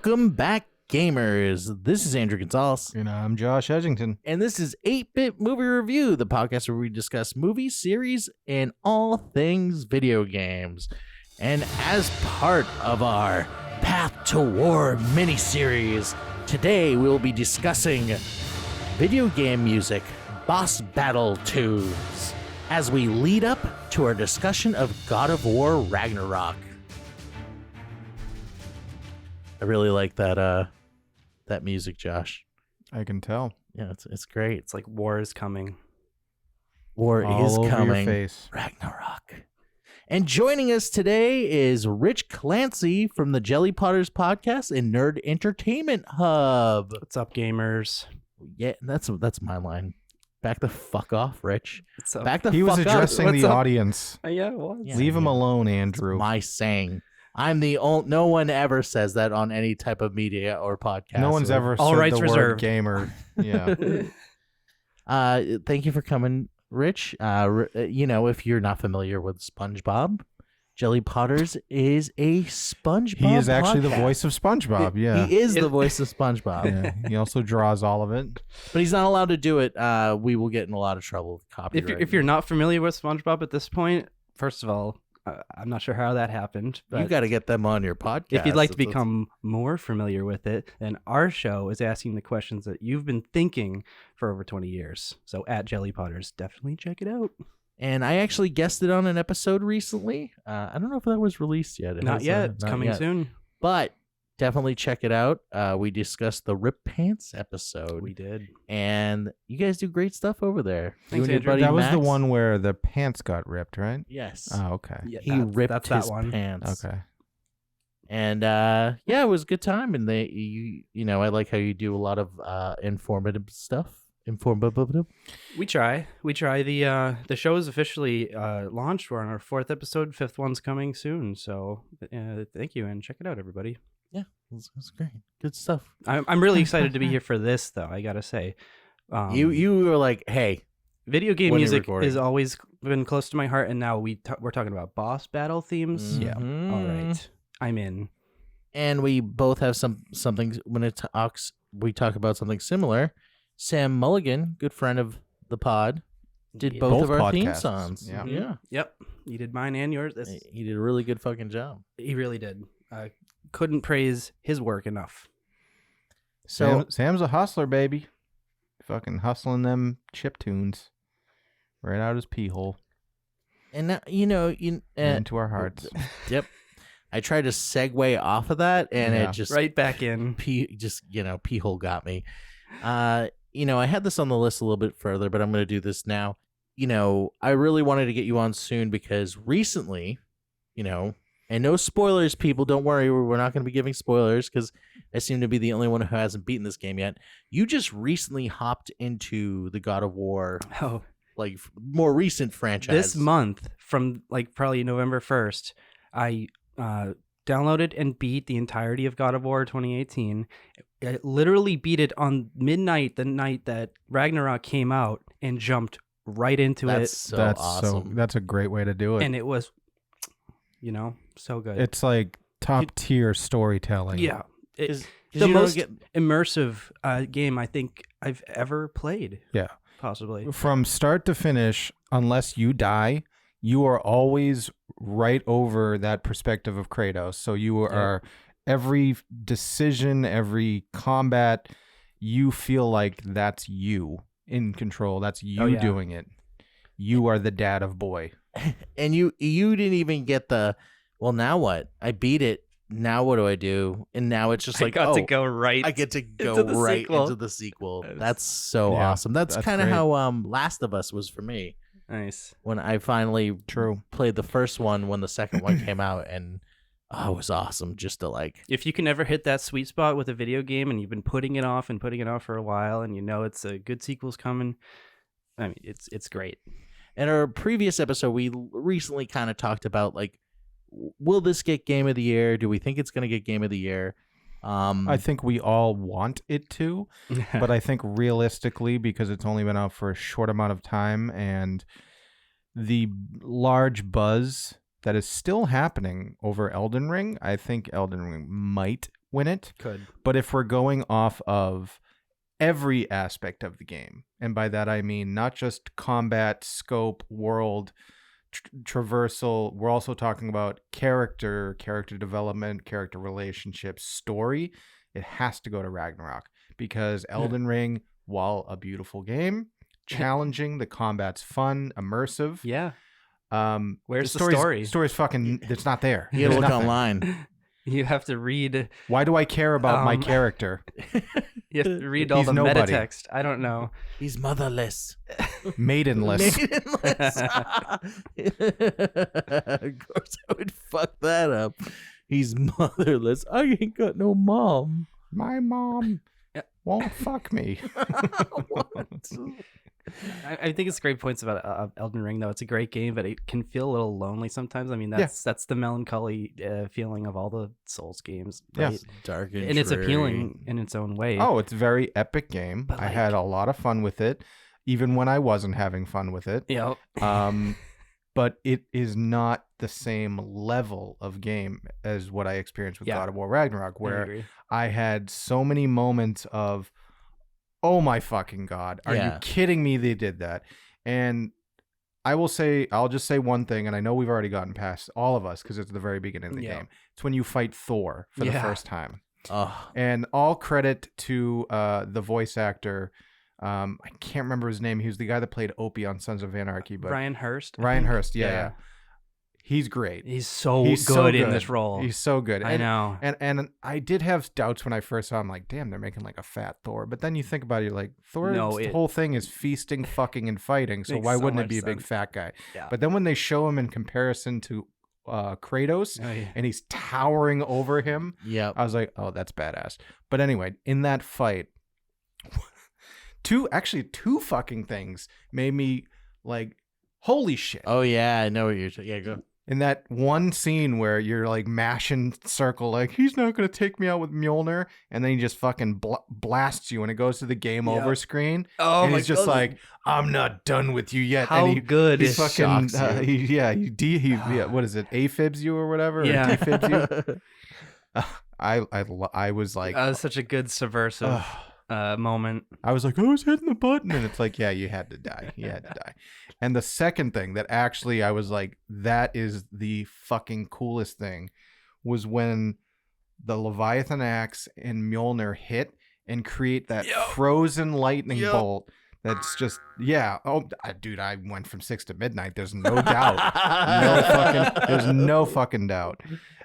Welcome back, gamers. This is Andrew Gonzalez. And I'm Josh Edgington. And this is 8-Bit Movie Review, the podcast where we discuss movies, series, and all things video games. And as part of our Path to War miniseries, today we will be discussing video game music, boss battle tunes, as we lead up to our discussion of God of War Ragnarok. I really like that music, Josh. I can tell. Yeah, it's great. It's like war is coming. War All is over coming. your face. Ragnarok. And joining us today is Rich Clancey from the Jelly Potters podcast and Nerd Entertainment Hub. What's up, gamers? Yeah, that's my line. Back the fuck off, Rich. What's up? Back the He fuck was off. addressing What's the up? audience. Yeah, it was. Yeah. Leave him alone, Andrew. My saying. I'm the only. No one ever says that on any type of media or podcast. No one's ever All said rights the reserved. word gamer. Yeah. Thank you for coming, Rich. If you're not familiar with SpongeBob, Jelly Potters is a SpongeBob. He is actually the podcast. voice of SpongeBob. Yeah. He is the voice of SpongeBob. Yeah. He also draws all of it. But he's not allowed to do it. We will get in a lot of trouble with copyright. If you're not familiar with SpongeBob at this point, first of all, I'm not sure how that happened. But you got to get them on your podcast. if you'd like to become more familiar with it, then our show is asking the questions that you've been thinking for over 20 years. So at Jelly Potters, definitely check it out. And I actually guested on an episode recently. I don't know if that was released yet. Not yet. It's coming soon. But definitely check it out. We discussed the Rip Pants episode. We did. And you guys do great stuff over there. Thanks, You and your Andrew. buddy That was the Max? one where the pants got ripped, right? Yes. Oh, okay. Yeah, He ripped that's his that one. pants. Okay. And it was a good time. And I like how you do a lot of informative stuff. We try. The show is officially launched. We're on our 4th episode. 5th one's coming soon. So thank you and check it out, everybody. Yeah, it was great. Good stuff. I'm really excited to be here for this, though. I gotta say, You were like, hey, video game when you're music recording. has always been close to my heart, and now we're talking about boss battle themes. Yeah. mhm. All right, I'm in. And we both have something when we talk about something similar. Sam Mulligan, good friend of the pod, did Yeah. both of our Both theme podcasts. songs. Yeah. Yeah. Yep, you did mine and yours. He did a really good fucking job. He really did. I couldn't praise his work enough. So Sam's a hustler, baby. Fucking hustling them chip tunes right out his pee hole and now into our hearts. Yep. I tried to segue off of that, and Yeah. it just Right back in. pee hole got me. I had this on the list a little bit further, but I'm going to do this now. I really wanted to get you on soon because recently, and no spoilers, people, don't worry. We're not going to be giving spoilers because I seem to be the only one who hasn't beaten this game yet. You just recently hopped into the God of War, Oh, like more recent franchise. this month, from like probably November 1st, I downloaded and beat the entirety of God of War 2018. I literally beat it on midnight the night that Ragnarok came out and jumped right into That's it. so that's awesome. that's a great way to do it. And it was, so good. It's like top tier storytelling. yeah. 'Cause The you don't most get- immersive game I think I've ever played. Yeah. Possibly. From start to finish, unless you die, you are always right over that perspective of Kratos. So you are every decision, every combat, you feel like that's you in control. That's you yeah. doing it. You are the dad of boy. And you didn't even get the, well, now what? I beat it. Now what do I do? And now it's just like, I got to go right. I get to go into the right sequel. into the sequel. That is- That's so Yeah, awesome. That's that's kind of great. how Last of Us was for me Nice. when I finally True. played the first one when the second one came out, and it was awesome just to like. If you can ever hit that sweet spot with a video game and you've been putting it off for a while and it's a good sequel's coming, I mean, it's great. In our previous episode, we recently kind of talked about like, will this get Game of the Year? Do we think it's going to get Game of the Year? I think we all want it to, but I think realistically, because it's only been out for a short amount of time and the large buzz that is still happening over Elden Ring, I think Elden Ring might win it. Could. But if we're going off of every aspect of the game, and by that I mean not just combat, scope, world, traversal, we're also talking about character development, character relationships, story, it has to go to Ragnarok, because Elden Ring, while a beautiful game, challenging, the combat's fun, immersive. Yeah. Where's the story? story? Story's fucking, it's not there. You gotta There's look nothing. online. You have to read. Why do I care about my character? You have to read all He's the nobody. meta text. I don't know. He's motherless. Maidenless. Of course, I would fuck that up. He's motherless. I ain't got no mom. My mom won't fuck me. What? I think it's great points about Elden Ring, though. It's a great game, but it can feel a little lonely sometimes. I mean, that's the melancholy feeling of all the Souls games. Right? Yes. Dark And it's appealing in its own way. Oh, it's a very epic game. But, I had a lot of fun with it, even when I wasn't having fun with it. Yeah. But it is not the same level of game as what I experienced with God of War Ragnarok, where I had so many moments of, oh my fucking God, are you kidding me? They did that. And I'll just say one thing, and I know we've already gotten past all of us because it's the very beginning of the game. It's when you fight Thor for the first time. And all credit to the voice actor. I can't remember his name. He was the guy that played Opie on Sons of Anarchy. But Ryan Hurst. Ryan Hurst, yeah. He's great. He's so good in this role. He's so good. I know. And I did have doubts when I first saw him, like, damn, they're making like a fat Thor. But then you think about it, you're like, Thor's the whole thing is feasting, fucking, and fighting. So why wouldn't it be a big fat guy? Yeah. But then when they show him in comparison to Kratos, and he's towering over him, I was like, oh, that's badass. But anyway, in that fight, two fucking things made me like, holy shit. Oh yeah, I know what you're saying. Yeah, go. In that one scene where you're like mashing circle, like, he's not going to take me out with Mjolnir, and then he just fucking blasts you and it goes to the game over screen. Oh, and he's just like, I'm not done with you yet. How and he, good he's it fucking, shocks you. what is it? AFibs you or whatever? Yeah. Or defibs you? I was like, such a good subversive moment. I was like, I was hitting the button, and it's like, yeah, you had to die. You had to die. And the second thing that actually I was like, that is the fucking coolest thing, was when the Leviathan axe and Mjolnir hit and create that frozen lightning bolt. That's just, dude, I went from 6 to midnight. There's no doubt. There's no fucking doubt.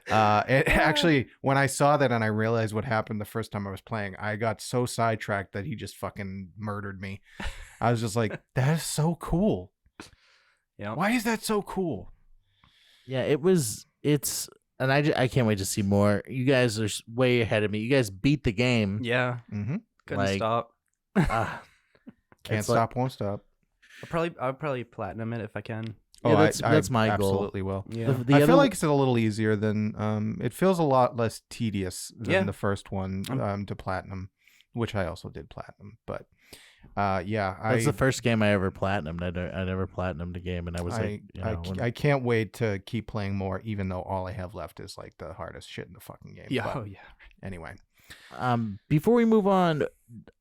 Actually, when I saw that and I realized what happened the first time I was playing, I got so sidetracked that he just fucking murdered me. I was just like, that is so cool. Yeah. Why is that so cool? Yeah, and I can't wait to see more. You guys are way ahead of me. You guys beat the game. Yeah. Mm-hmm. Couldn't stop. Can't stop, won't stop. I'll probably platinum it if I can. Yeah, that's my goal. Absolutely will. Yeah. I feel like it's a little easier than it feels a lot less tedious than the first one to platinum, which I also did platinum. But that's the first game I ever platinumed. I never platinumed a game, and I was I can't wait to keep playing more, even though all I have left is like the hardest shit in the fucking game. Yeah. But anyway, before we move on,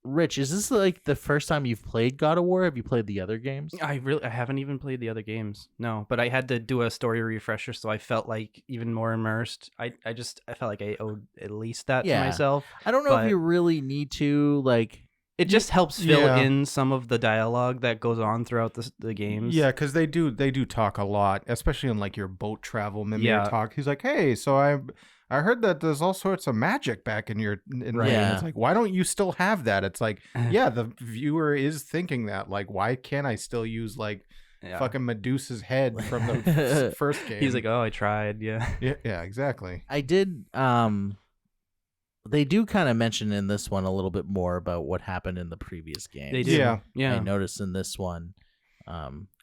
Rich, is this like the first time you've played God of War? Have you played the other games? I haven't even played the other games. No, but I had to do a story refresher, so I felt like even more immersed. I felt like I owed at least that to myself. I don't know if you really need to, like. It just helps fill in some of the dialogue that goes on throughout the games. Yeah, because they do talk a lot, especially in like your boat travel. Mimir talk. He's like, hey, so I heard that there's all sorts of magic back in your game. It's like, why don't you still have that? It's like, the viewer is thinking that. Like, why can't I still use like fucking Medusa's head from the first game? He's like, oh, I tried. Yeah, exactly. I did. They do kind of mention in this one a little bit more about what happened in the previous game. They do. Yeah. I noticed in this one.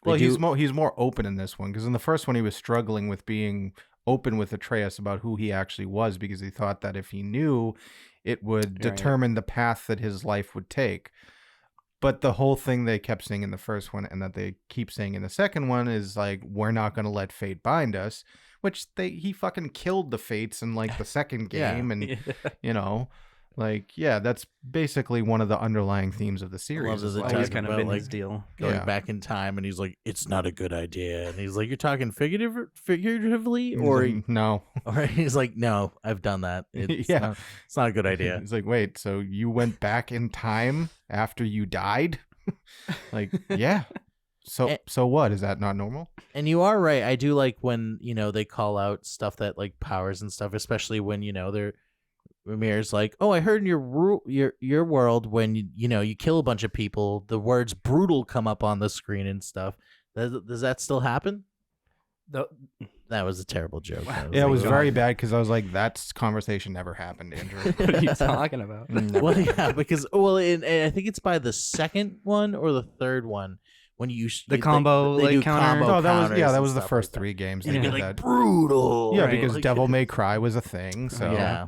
He's more open in this one, because in the first one he was struggling with being open with Atreus about who he actually was, because he thought that if he knew, it would determine the path that his life would take. But the whole thing they kept saying in the first one, and that they keep saying in the second one, is like, we're not going to let fate bind us. which he fucking killed the Fates in like the second Yeah. game, and you know, like that's basically one of the underlying themes of the love series. that is they like, Always talk kind of about, been like, his deal. going Yeah. back in time, and he's like, "It's not a good idea." And he's like, "You're talking figuratively, he's or like, no, or he's like, "No, I've done that. It's Yeah. it's not a good idea." It's like, wait, so you went back in time after you died? Like, yeah. So what? Is that not normal? And you are right. I do like when they call out stuff that like powers and stuff, especially when they're. Ramir's like, "Oh, I heard in your world when you kill a bunch of people, the words brutal come up on the screen and stuff. Does that still happen?" That was a terrible joke. Yeah, it was God. very bad because I was like, that conversation never happened, Andrew. What are you talking about? Never. Well, yeah, because and I think it's by the second one or the third one when The combo, they like, do counter? combo No, that was counters that and was the stuff first like that. 3 games And they it'd did be like that. brutal. Yeah, right? because Like- Devil May Cry was a thing. So Yeah.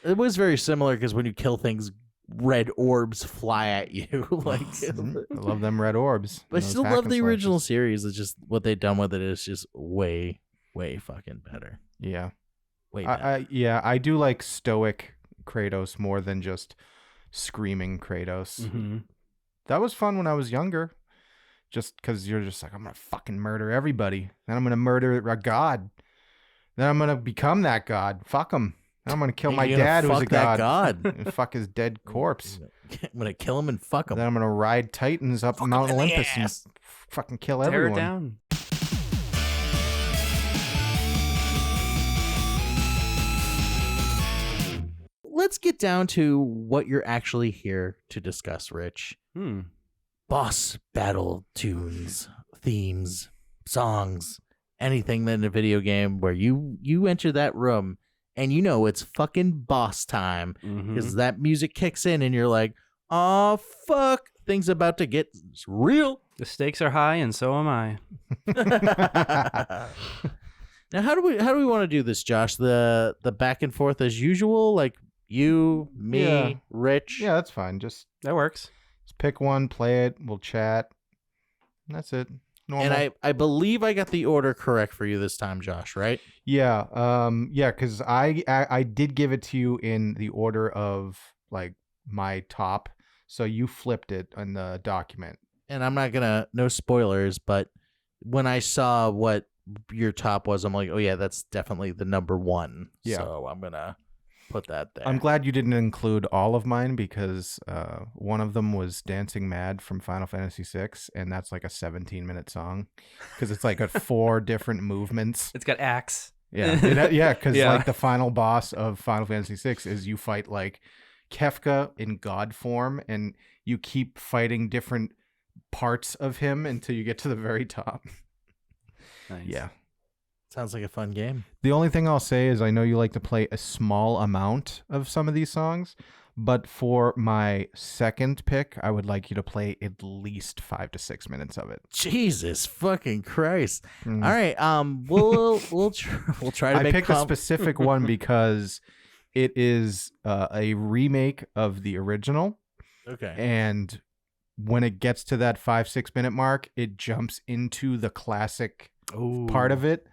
It was very similar because when you kill things, red orbs fly at you. Like, I love them red orbs. but I Those still hack love and the original slashes. series. It's just what they've done with it is just way, way fucking better. Yeah. Way better. I do like stoic Kratos more than just screaming Kratos. Mm-hmm. That was fun when I was younger. Just because you're just like, I'm going to fucking murder everybody. Then I'm going to murder a god. Then I'm going to become that god. Fuck him. Then I'm going to kill And my you're gonna dad who's a fuck that god. god. And fuck his dead corpse. I'm gonna kill him and fuck him. Then I'm going to ride Titans up Fuck 'em Mount in the Olympus and ass. fucking kill Tear everyone. it down. Let's get down to what you're actually here to discuss, Rich. Boss battle tunes, themes, songs, anything that in a video game where you enter that room and it's fucking boss time because that music kicks in and you're like, oh fuck, things about to get real. The stakes are high, and so am I. Now, how do we want to do this, Josh? The back and forth as usual, like you, me, Yeah. Rich. Yeah, that's fine. Just That works. pick one, play it, we'll chat. That's it. Normal. And I believe I got the order correct for you this time, Josh, right? Yeah, because I did give it to you in the order of like my top, so you flipped it in the document. And I'm not gonna, no spoilers, but when I saw what your top was, I'm like, oh yeah, that's definitely the number one. Yeah. So I'm gonna put that there. I'm glad you didn't include all of mine because one of them was Dancing Mad from Final Fantasy VI, and that's like a 17-minute song because it's like 4 different movements. It's got axe. Yeah, because Yeah. like the final boss of Final Fantasy VI is you fight like Kefka in god form, and you keep fighting different parts of him until you get to the very top. Nice. Yeah. Sounds like a fun game. The only thing I'll say is I know you like to play a small amount of some of these songs, but for my second pick, I would like you to play at least 5 to 6 minutes of it. Jesus fucking Christ! Mm. All right, we'll try to I make picked a specific one because it is a remake of the original, Okay. and when it gets to that 5-6 minute mark, it jumps into the classic part of it.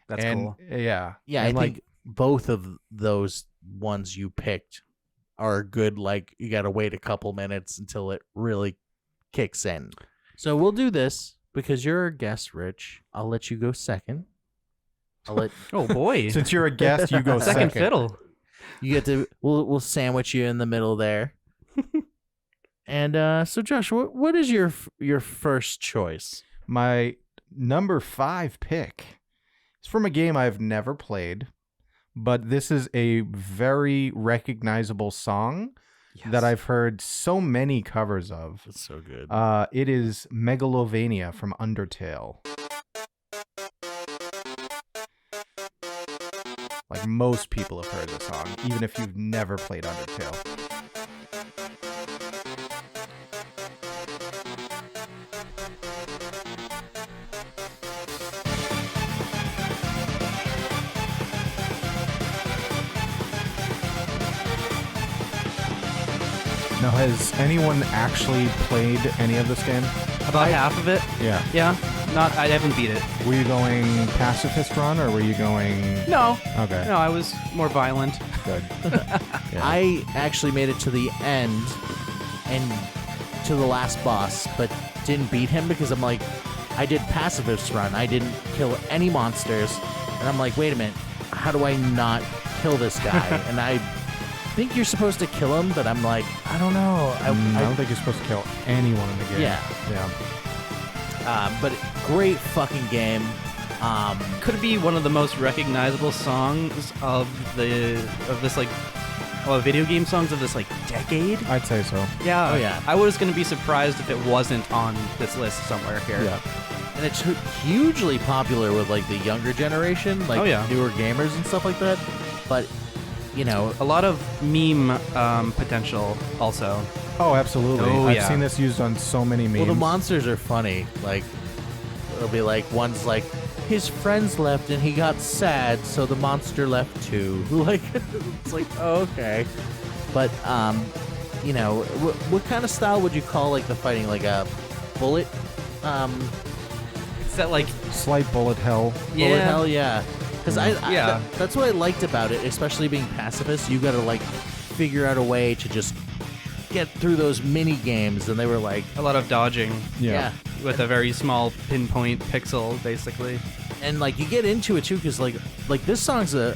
That's and, cool. Yeah. Yeah, and I think both of those ones you picked are good. Like, you got to wait a couple minutes until it really kicks in. So we'll do this because you're a guest, Rich. I'll let you go second. I'll let Oh boy. since you're a guest, you go Second second. fiddle. you get to. We'll sandwich you in the middle there. And so, Josh, what is your first choice? My number 5 pick is from a game I've never played, but this is a very recognizable song that I've heard so many covers of. That's so good. It is Megalovania from Undertale. Like most people have heard the song, even if you've never played Undertale. Now, has anyone actually played any of this game? About half of it. Yeah. Yeah. I haven't beat it. Were you going pacifist run, or were you going? No. Okay. No, I was more violent. Good. Yeah. I actually made it to the end and to the last boss, but didn't beat him because I'm like, I did pacifist run. I didn't kill any monsters, and I'm like, wait a minute, how do I not kill this guy? And I think you're supposed to kill him, but I'm like, I don't know. I don't think you're supposed to kill anyone in the game. Yeah. But great fucking game. Could it be one of the most recognizable songs of this like video game songs of this like decade? I'd say so. Yeah. Oh, yeah. I was gonna be surprised if it wasn't on this list somewhere here. Yeah. And it's hugely popular with like the younger generation, like Oh, yeah. newer gamers and stuff like that. But you know, A lot of meme potential also. Oh, absolutely. Oh, I've yeah. seen this used on so many memes. well, the monsters are funny. Like it'll be like one's like his friends left and he got sad, so the monster left too. Like it's like, oh, okay. But you know, what kind of style would you call like the fighting? Like a bullet? Is that like Slight bullet hell. Bullet hell, yeah. Because Yeah. that's what I liked about it, especially being pacifist. You got to like figure out a way to just get through those mini games, and they were like, a lot of dodging yeah. with a very small pinpoint pixel, basically? And like you get into it too, because like this song's a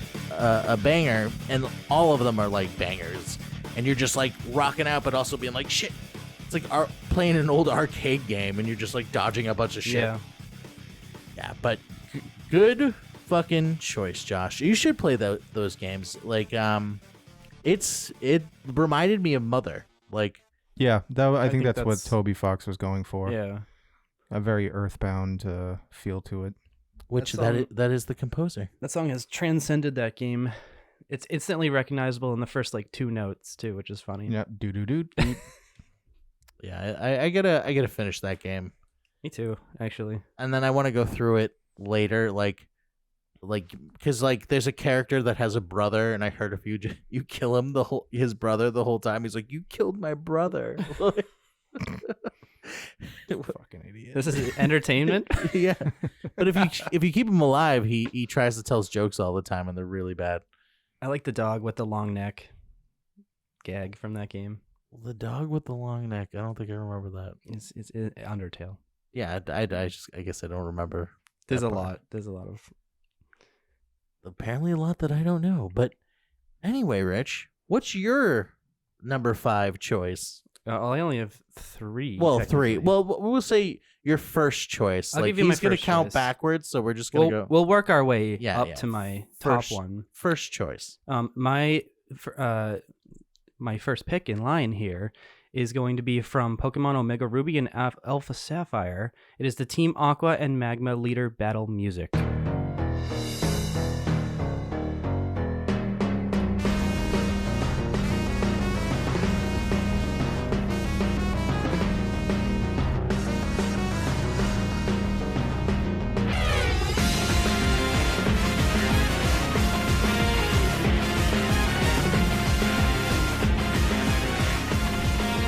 banger, and all of them are like bangers, and you're just like rocking out, but also being like shit. It's like playing an old arcade game, and you're just like dodging a bunch of shit. Yeah, but good fucking choice, Josh. You should play those games. Like it reminded me of Mother. Like Yeah, I think that's what that's- Toby Fox was going for. Yeah. A very earthbound feel to it. which That that is the composer. That song has transcended that game. It's instantly recognizable in the first like 2 notes too, which is funny. Yeah, do do do. Yeah, I gotta finish that game, Me too, actually. and then I want to go through it later, like because like there's a character that has a brother, and I heard if you kill him his brother the whole time, he's like, you killed my brother. Fucking idiot. This is entertainment. Yeah, but if you keep him alive, he tries to tell jokes all the time, and they're really bad. I like the dog with the long neck gag from that game. The dog with the long neck. I don't think I remember that. It's Undertale. Yeah, I guess I don't remember. There's that a part. lot. There's a lot of. Apparently a lot that I don't know. But anyway, Rich, what's your number 5 choice? I only have 3. Well, 3. technically. Well, we'll say your first choice. I'll like give you my he's gonna first count choice. backwards, so we're just gonna go We'll work our way Yeah, up yeah. to my First- top one. first choice. My first pick in line here is going to be from Pokemon Omega Ruby and Alpha Sapphire. It is the Team Aqua and Magma Leader battle music.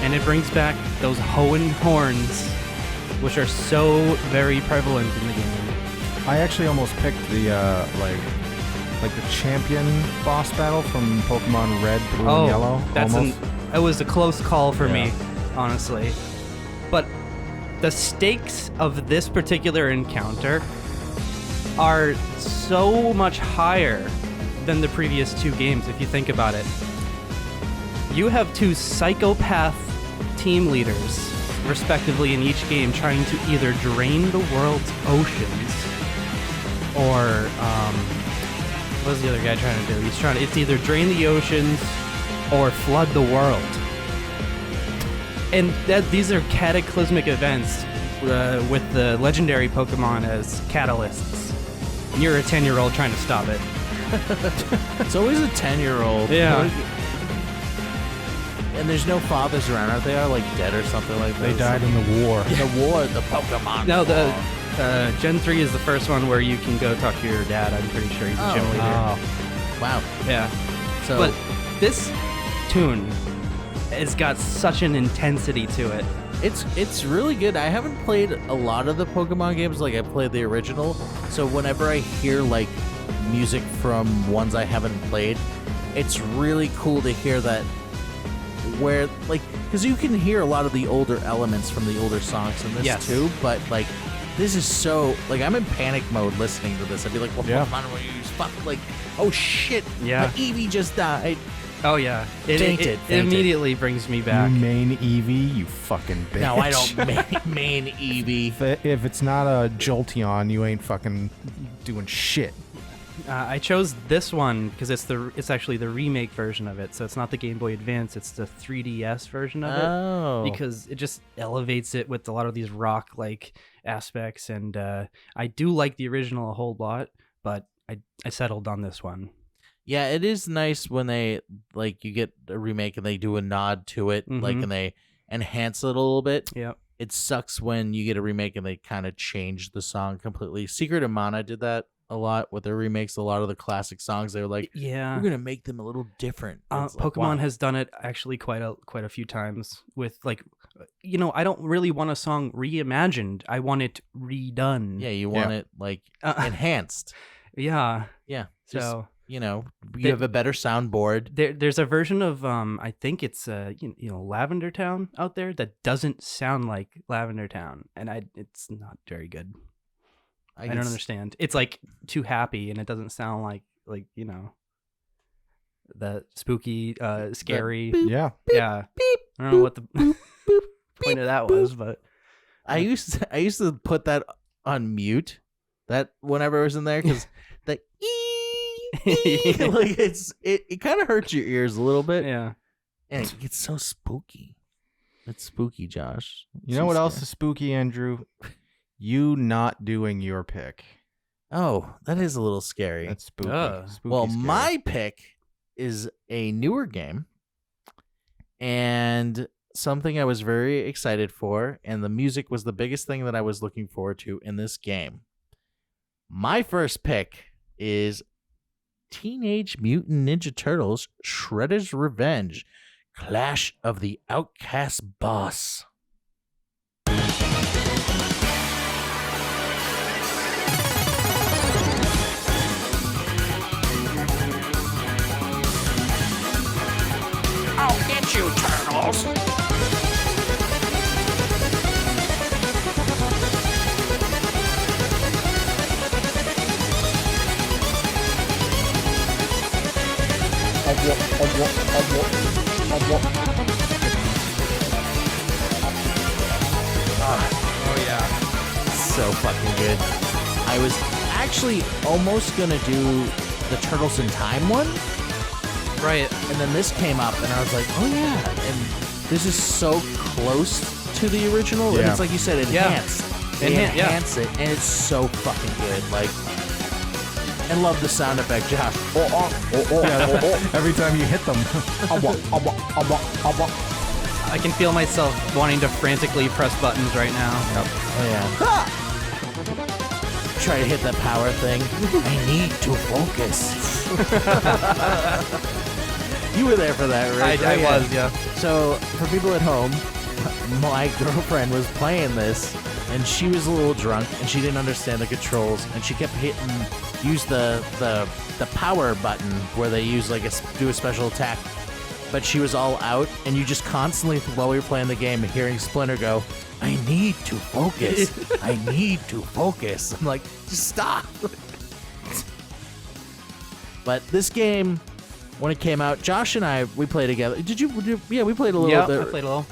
And it brings back those Hoenn horns, which are so very prevalent in the game. I actually almost picked the like the champion boss battle from Pokemon Red, Blue, and Yellow. Almost. It was a close call for me, Yeah. honestly. But the stakes of this particular encounter are so much higher than the previous 2 games, if you think about it. You have 2 psychopath team leaders, respectively, in each game, trying to either drain the world's oceans or, what was the other guy trying to do? It's either drain the oceans or flood the world. And these are cataclysmic events with the legendary Pokemon as catalysts. And you're a 10-year-old trying to stop it. It's always a 10-year-old. Yeah. And there's no fathers around. Aren't they all like dead or something like that? They died in the war. in the war. The Pokemon. No, the War. Gen 3 is the first one where you can go talk to your dad. I'm pretty sure he's a gym leader. Wow. Yeah. So But this tune has got such an intensity to it. It's really good. I haven't played a lot of the Pokemon games. Like I played the original, so whenever I hear like music from ones I haven't played, it's really cool to hear that. Where like, because you can hear a lot of the older elements from the older songs in this too, but like. This is so like I'm in panic mode listening to this. I'd be like, "Well, fuck, like, oh shit, my Eevee just died." Oh yeah, it immediately brings me back. You main Eevee, you fucking bitch. No, I don't main Eevee. If it's not a Jolteon, you ain't fucking doing shit. I chose this one because it's actually the remake version of it. So it's not the Game Boy Advance; it's the 3DS version of it. Because it just elevates it with a lot of these rock like aspects, and I do like the original a whole lot, but I settled on this one. Yeah, it is nice when they like you get a remake and they do a nod to it, like and they enhance it a little bit. Yeah. It sucks when you get a remake and they kind of change the song completely. Secret of Mana did that a lot with their remakes. A lot of the classic songs, they were like, we're gonna make them a little different. Pokemon has done it actually quite a few times with like, I don't really want a song reimagined. I want it redone. Yeah, you want it like enhanced. Yeah. Just, So you have a better soundboard. There's a version of I think it's Lavender Town out there that doesn't sound like Lavender Town, and it's not very good. I don't understand. It's like too happy, and it doesn't sound like the spooky, scary. Yeah. Yeah. I don't know what the point of that was, but I used to put that on mute. That whenever I was in there, because the like it kind of hurts your ears a little bit. Yeah. And it gets so spooky. It's spooky, Josh. You know what else is spooky, Andrew? You not doing your pick. Oh, that is a little scary. That's spooky. Well, scary. my pick is a newer game and something I was very excited for, and the music was the biggest thing that I was looking forward to in this game. My first pick is Teenage Mutant Ninja Turtles Shredder's Revenge, Clash of the Outcast Boss. I'll get you, Turtles! oh yeah. So fucking good. I was actually almost gonna do the Turtles in Time one. Right. And then this came up, and I was like, oh yeah. And this is so close to the original. Yeah. And it's like you said, enhanced. They enhance it, and it's so fucking good. Like, and love the sound effect, Josh. Every time you hit them. I can feel myself wanting to frantically press buttons right now. Oh yeah. Try to hit that power thing. I need to focus. You were there for that, right? I was, yeah. So, for people at home, my girlfriend was playing this, and she was a little drunk, and she didn't understand the controls, and she kept use the power button where they use like do a special attack, but she was all out, and you just constantly, while we were playing the game, hearing Splinter go, I need to focus. I need to focus. I'm like, just stop. But this game, when it came out, Josh and I, we played together. Did you? Yeah, we played a little bit. I played a little.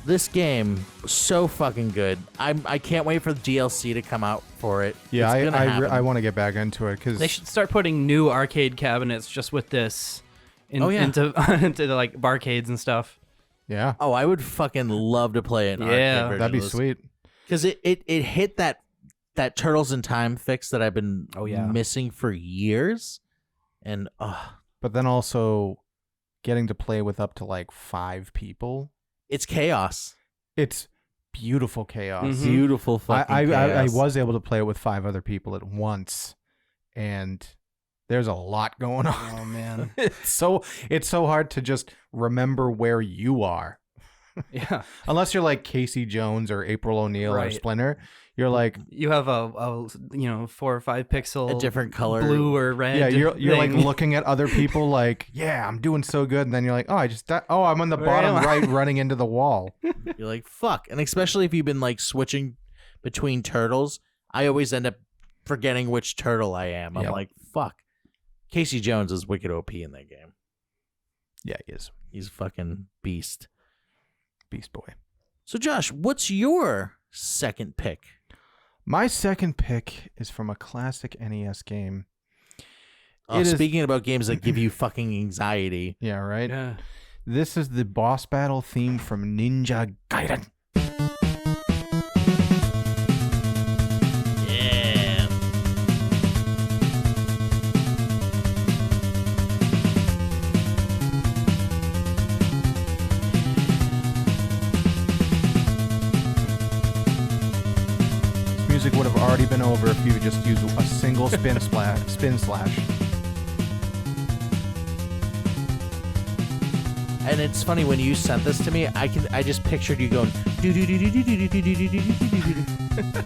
This game, so fucking good. I can't wait for the DLC to come out for it. Yeah, I I want to get back into it because They should start putting new arcade cabinets just with this into like barcades and stuff. Yeah. Oh, I would fucking love to play it. Yeah, that'd be sweet. Because it hit that Turtles in Time fix that I've been missing for years, and but then also getting to play with up to like 5 people. It's chaos. It's beautiful chaos. Mm-hmm. Beautiful fucking I chaos. was able to play it with 5 other people at once, and there's a lot going on. Oh man, it's so hard to just remember where you are. Yeah. Unless you're like Casey Jones or April O'Neil or Right. Splinter, you're like, You have a 4 or 5 pixel A different color. blue or red. yeah, you're like thing. looking at other people like, yeah, I'm doing so good, and then you're like, oh, I'm on the Where bottom am I? right, running into the wall. You're like, fuck. And especially if you've been like switching between turtles, I always end up forgetting which turtle I am. I'm Yep. like, fuck. Casey Jones is wicked OP in that game. Yeah, he is He's a fucking beast. Beast Boy. So, Josh, what's your second pick? My second pick is from a classic NES game. Oh, It is- speaking about games that give you fucking anxiety. Yeah, right. Yeah. This is the boss battle theme from Ninja Gaiden. Yeah. Music would have already been over if you just used a single spin slash. And it's funny when you sent this to me, I just pictured you going do do do do do do do do do do do do.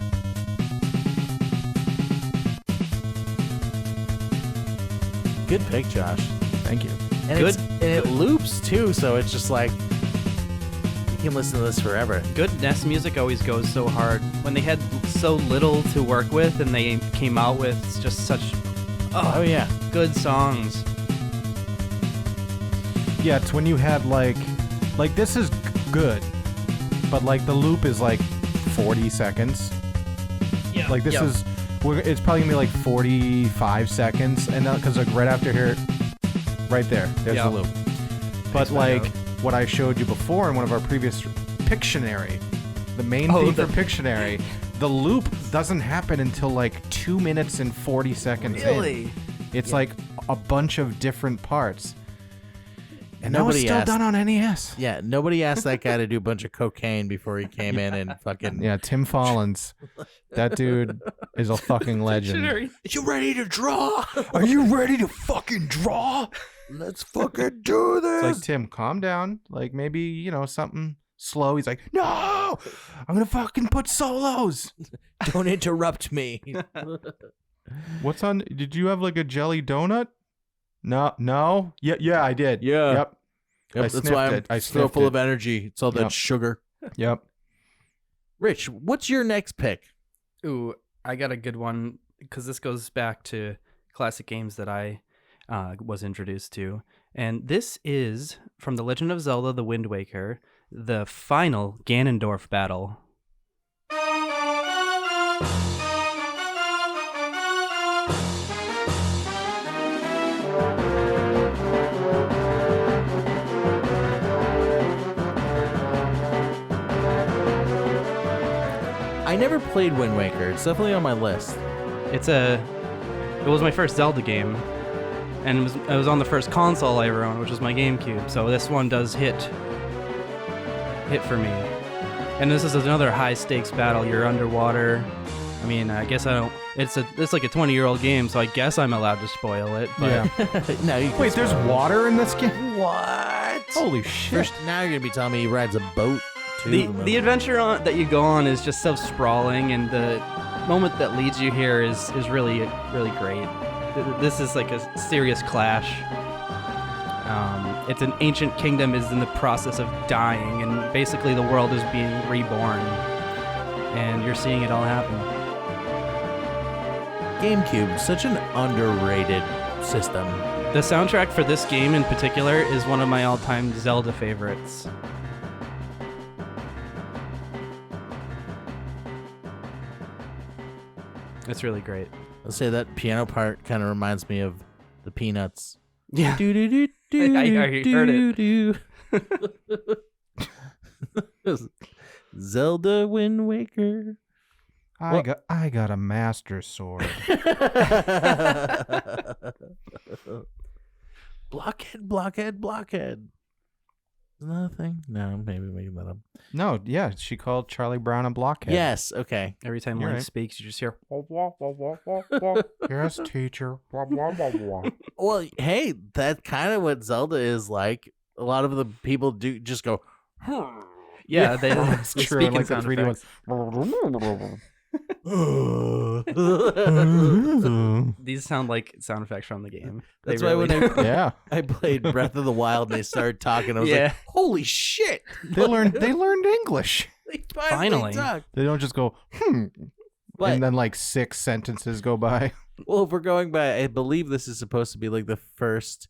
Good pick, Josh. Thank you. And Good. and it loops too, so it's just like you can listen to this forever. Good NES music always goes so hard. When they had so little to work with and they came out with just such Oh yeah. good songs. Yeah, it's when you had like this is good, but like the loop is like 40 seconds. Yeah. Like this is, it's probably gonna be like 45 seconds, and because like right after here, right there's Yeah. the loop. But like what I showed you before in one of our previous Pictionary, the main theme for Pictionary, the loop doesn't happen until like 2 minutes and 40 seconds in. Really? It's like a bunch of different parts. And Nobody that was still asked- done on NES. Yeah, nobody asked that guy to do a bunch of cocaine before he came in and fucking. Yeah, Tim Follins. That dude is a fucking legend. You ready to draw? Are you ready to fucking draw? Let's fucking do It's this. like, Tim, calm down. Like, maybe, something slow. He's like, no, I'm going to fucking put solos. Don't interrupt me. What's on? Did you have like a jelly donut? No. Yeah, I did. Yeah. Yep. Yep, I that's why I'm sniffed it. I so sniffed full it. of energy. It's all that Yep. sugar. Yep. Rich, what's your next pick? Ooh, I got a good one because this goes back to classic games that I was introduced to. And this is from The Legend of Zelda The Wind Waker, the final Ganondorf battle. I never played Wind Waker. It's definitely on my list. It was my first Zelda game, and it was on the first console I ever owned, which was my GameCube. So this one does hit for me. And this is another high stakes battle. You're underwater. I mean, I guess I don't. It's like a 20-year-old game, so I guess I'm allowed to spoil it. But Yeah. No, you can Wait, there's spoil it. water in this game? What? Holy shit. First, now you're gonna be telling me he rides a boat too. the adventure that you go on is just so sprawling, and the moment that leads you here is really really great. This is like a serious clash. It's an ancient kingdom is in the process of dying, and basically the world is being reborn, and you're seeing it all happen. GameCube, such an underrated system. The soundtrack for this game in particular is one of my all-time Zelda favorites. It's really great. Let's say that piano part kind of reminds me of the Peanuts. Yeah. Do do do do. I already heard it. Zelda Wind Waker. I got a master sword. Blockhead. Is that a thing? No, maybe making that up. No, yeah, she called Charlie Brown a blockhead. Yes, okay. Every time You're Link right. speaks, you just hear. Yes, teacher. Well, hey, that's kind of what Zelda is like. A lot of the people do just go, Yeah, they It's they true. speak And in like the sound 3D effects. ones. These sound like sound effects from the game. That's They why really when do. Yeah. I played Breath of the Wild and they started talking, I was Yeah. like, holy shit. They learned English. They Finally. talk. They don't just go, But, and then like 6 sentences go by. well, if we're going by, I believe this is supposed to be like the first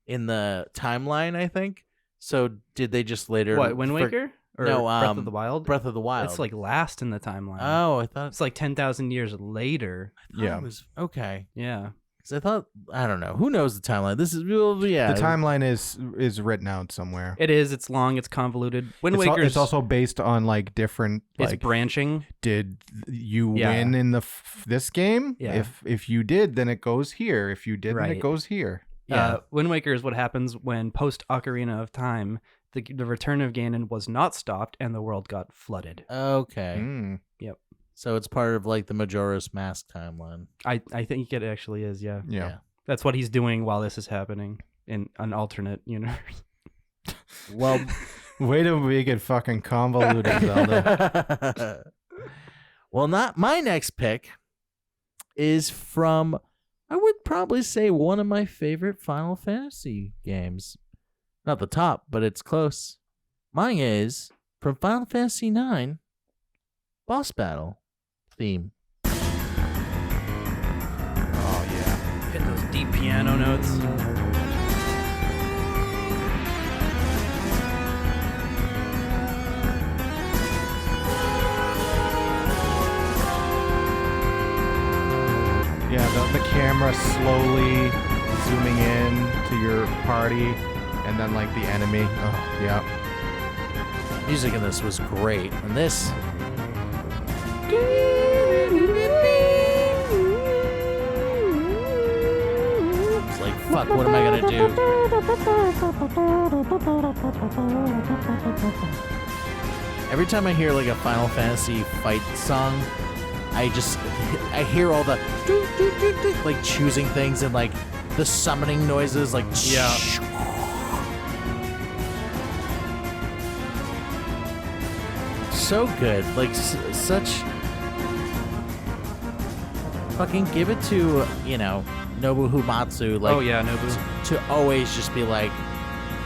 in the timeline, I think. So did they just later... What, Wind Waker? Or No, Breath of the Wild? Breath of the Wild. It's like last in the timeline. Oh, I thought... It's like 10,000 years later. Yeah. It was... Okay. Yeah. Because I thought... I don't know. Who knows the timeline? This is... Well, yeah. The timeline is written out somewhere. It is. It's long. It's convoluted. Wind Waker It's also based on like different. it's Like, branching. did you Yeah. win in this game? Yeah. If you did, then it goes here. If you didn't, Right. it goes here. Yeah. Wind Waker is what happens when post Ocarina of Time, the return of Ganon was not stopped and the world got flooded. Okay. Mm. So it's part of like the Majora's Mask timeline. I think it actually is. Yeah. Yeah. That's what he's doing while this is happening in an alternate universe. Well... Way to make it fucking convoluted, Zelda. Well, not my next pick is from, I would probably say, one of my favorite Final Fantasy games. Not the top, but it's close. Mine is from Final Fantasy IX, boss battle theme. Oh yeah. Hit those deep piano notes. Yeah, the camera slowly zooming in to your party, and then like the enemy. Oh yeah. Music in this was great. And this... It's like, fuck, what am I gonna do? Every time I hear like a Final Fantasy fight song, I hear all the like choosing things and like the summoning noises, like Yeah. So good, like such. Fucking give it to Nobuo Uematsu, like Oh yeah, Nobu. to always just be like,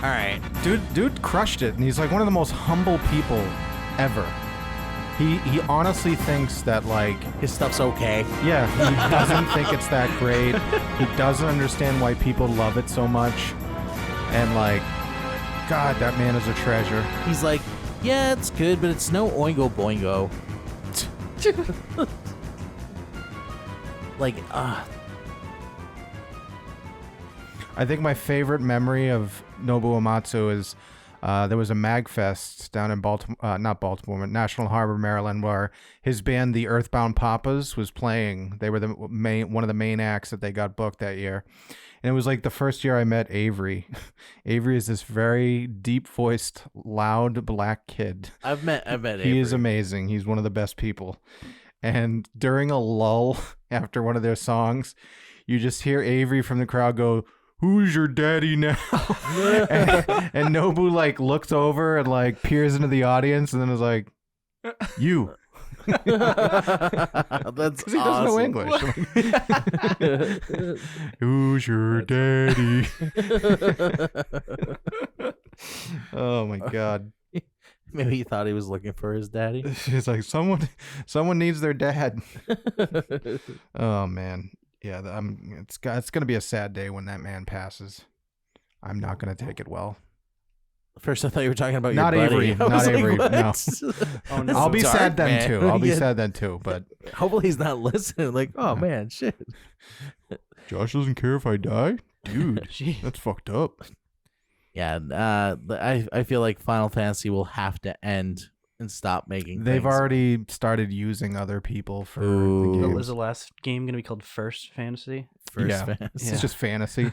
all right, Dude crushed it, and he's like one of the most humble people ever. He honestly thinks that like his stuff's okay. yeah, he doesn't think it's that great. He doesn't understand why people love it so much, and like, God, that man is a treasure. He's like, yeah, it's good, but it's no Oingo Boingo. Like, I think my favorite memory of Nobuo Uematsu is there was a MagFest down in not Baltimore, but National Harbor, Maryland, where his band, the Earthbound Papas, was playing. They were one of the main acts that they got booked that year. And it was like the first year I met Avery. Avery is this very deep-voiced, loud black kid. I've met He is amazing. He's one of the best people. And during a lull after one of their songs, you just hear Avery from the crowd go, "Who's your daddy now?" and Nobu like looks over and like peers into the audience and then is like, "You." That's Because he doesn't know English. Who's your daddy? Oh my God. Maybe he thought he was looking for his daddy. It's like someone needs their dad. Oh man. Yeah, it's gonna be a sad day when that man passes. I'm not gonna take it well. First, I thought you were talking about Not your buddy. Avery. I was Not like, Avery. what? No. Oh, no. I'll be dark, sad then man. too. I'll be Yeah. sad then too. But Hopefully he's not listening. Like, oh man, shit. Josh doesn't care if I die, dude. Gee. That's fucked up. Yeah, I feel like Final Fantasy will have to end and stop making. They've things. already started using other people for Ooh. the What games. was the last game going to be called? First Fantasy? First Yeah. Fantasy. It's just fantasy.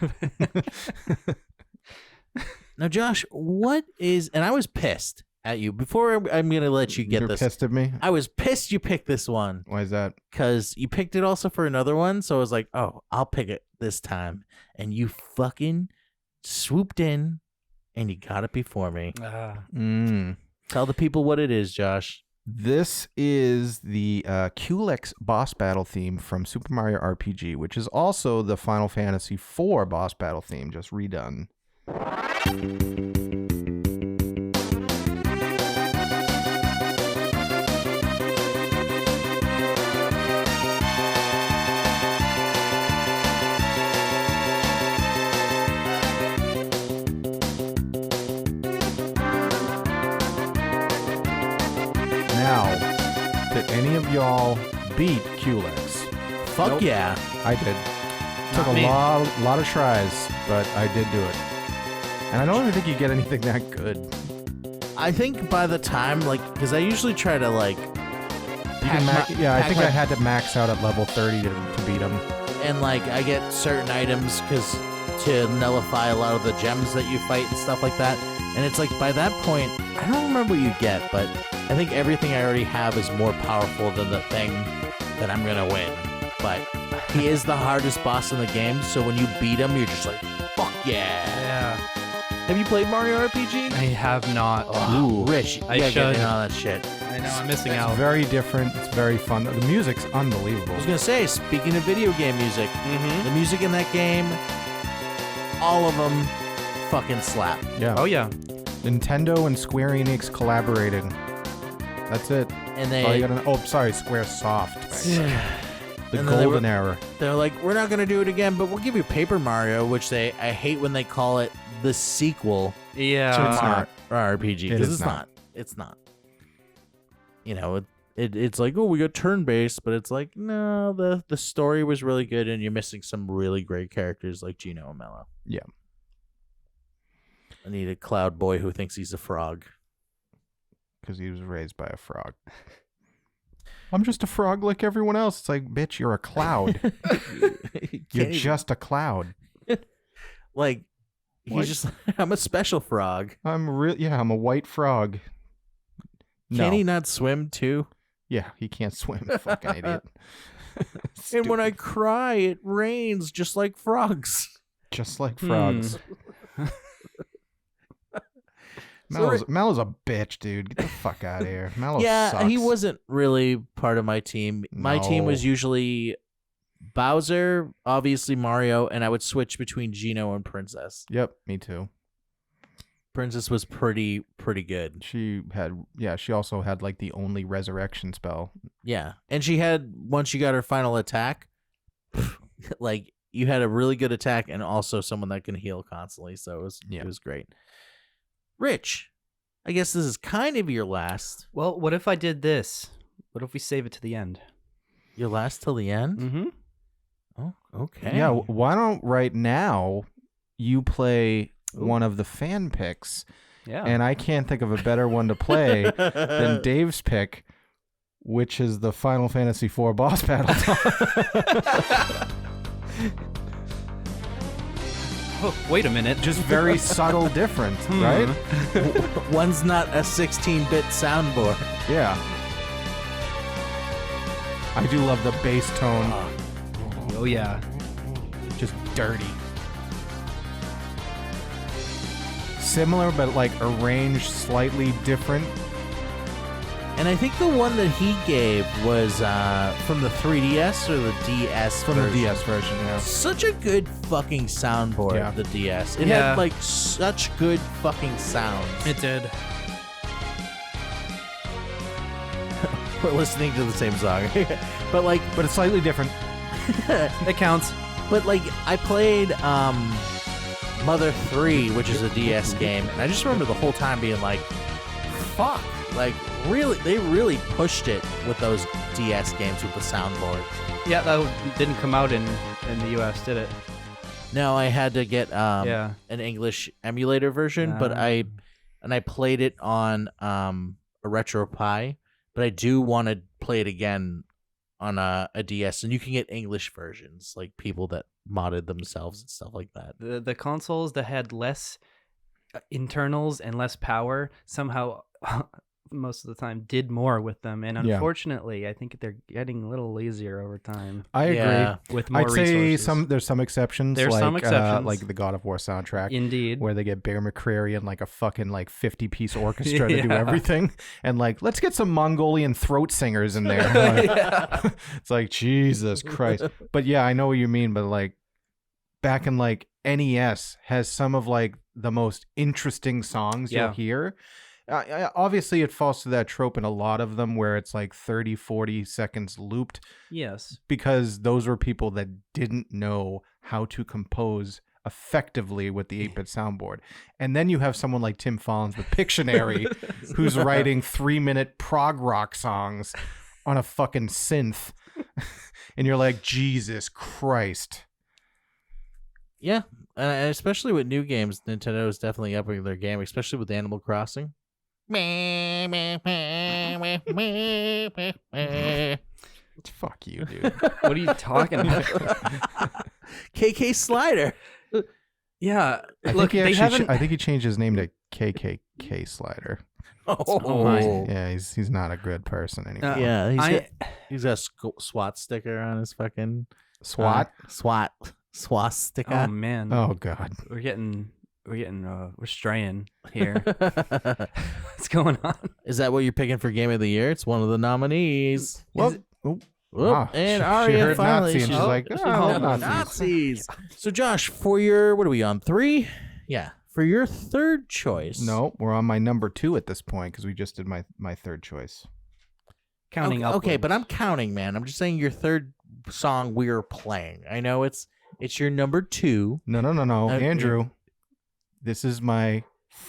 Now, Josh, what is? And I was pissed at you before. I'm gonna let you get You're this. pissed at me? I was pissed you picked this one Why is that? because you picked it also for another one. So I was like, oh, I'll pick it this time, and you fucking swooped in and you got it before me. Mm. Tell the people what it is, Josh. This is the Culex boss battle theme from Super Mario RPG, which is also the Final Fantasy IV boss battle theme, just redone. Now, did any of y'all beat Culex? Fuck Nope. yeah. I did. Took Not a me. lot of tries, but I did do it. And I don't even think you get anything that good. I think by the time, because I usually try to, You can I think pack I had to max out at level 30 to beat him. and, I get certain items to nullify a lot of the gems that you fight and stuff like that. And it's by that point, I don't remember what you get, but I think everything I already have is more powerful than the thing that I'm going to win. But he is the hardest boss in the game, so when you beat him, you're just like, fuck yeah. Yeah. Have you played Mario RPG? I have not. Ooh, Rich, you I gotta get should. in on that shit. I know, I'm missing It's out. very different. It's very fun. The music's unbelievable. I was gonna say, speaking of video game music, the music in that game, all of them fucking slap. Yeah. Oh, yeah. Nintendo and Square Enix collaborating. That's it. And That's all they, you gotta know. Oh, sorry, Square Soft. The And then they golden were- era. they're like, we're not gonna do it again, but we'll give you Paper Mario, which I hate when they call it the sequel Yeah. to it's not. Mario RPG, It because is it's not. not. It's not. It's like, oh, we got turn-based, but it's like, no, the story was really good, and you're missing some really great characters like Gino and Mello. Yeah. I need a cloud boy who thinks he's a frog. Because he was raised by a frog. I'm just a frog like everyone else. It's like, bitch, you're a cloud. You're Can't even- just a cloud. like What? he's just I'm a special frog. I'm a white frog. Can No. he not swim too? Yeah, he can't swim. Fucking idiot. And when I Stupid. cry, it rains just like frogs. Just like frogs. So Mallow's a bitch, dude. Get the fuck out of here. Mallow yeah, sucks. he wasn't really part of my team. My team was No. usually Bowser, obviously Mario, and I would switch between Gino and Princess. Yep, me too. Princess was pretty good. She also had like the only resurrection spell. Yeah. And she had, once she got her final attack, like you had a really good attack and also someone that can heal constantly. So it was great. Rich, I guess this is kind of your last. Well, what if I did this? What if we save it to the end? Your last till the end? Mm-hmm. Oh, okay. Yeah, why don't right now you play one of the fan picks? Yeah. And I can't think of a better one to play than Dave's pick, which is the Final Fantasy IV boss battle. Oh, wait a minute. Just very subtle difference, right? One's not a 16-bit soundboard. Yeah. I do love the bass tone. Oh, yeah. Just dirty. Similar, but like arranged slightly different. And I think the one that he gave was from the 3DS or the DS From version. the DS version, yeah. Such a good fucking soundboard, Yeah. the DS. It Yeah. had like such good fucking sounds. It did. We're listening to the same song. but But it's slightly different. It counts. I played Mother 3, which is a DS game, and I just remember the whole time being like, fuck. Like, really, they really pushed it with those DS games with the soundboard. Yeah, that didn't come out in the US, did it? No, I had to get Yeah. an English emulator version, but I played it on a RetroPie, but I do want to play it again on a DS, and you can get English versions, like people that modded themselves and stuff like that. The consoles that had less internals and less power somehow most of the time did more with them, and Yeah. unfortunately, I think they're getting a little lazier over time I agree. Yeah. with more I'd say resources. there's some exceptions. There's like, some exceptions. like the God of War soundtrack, Indeed. where they get Bear McCreary and like a fucking like 50-piece orchestra to do Yeah. everything, and like let's get some Mongolian throat singers in there. Like, it's like Jesus Christ. But yeah, I know what you mean. But like back in like NES has some of like the most interesting songs Yeah. you'll hear. Obviously, it falls to that trope in a lot of them where it's like 30, 40 seconds looped, Yes. because those were people that didn't know how to compose effectively with the 8-bit soundboard. And then you have someone like Tim Follins with Pictionary who's writing 3-minute prog rock songs on a fucking synth. And you're like, Jesus Christ. Yeah, and especially with new games, Nintendo is definitely upping their game, especially with Animal Crossing. Fuck you, dude. What are you talking about? KK Slider. Yeah. I Look, think he they actually haven't. I think he changed his name to KKK Slider. Oh my. Yeah, he's not a good person anymore. Yeah, I- he's got a SWAT sticker on his fucking SWAT? swastika. Oh man. Oh God. We're straying here. What's going on? Is that what you're picking for Game of the Year? It's one of the nominees. Well, oh, Whoop, wow. and She Aria heard finally. Nazi and she's like, she oh, called Nazis. Nazis. So Josh, for your, what are we on, 3? Yeah, for your third choice. No, we're on my number 2 at this point because we just did my third choice. Counting Okay, up. okay, but I'm counting, man. I'm just saying your third song we're playing. I know it's your number 2. No. Okay. Andrew, this is my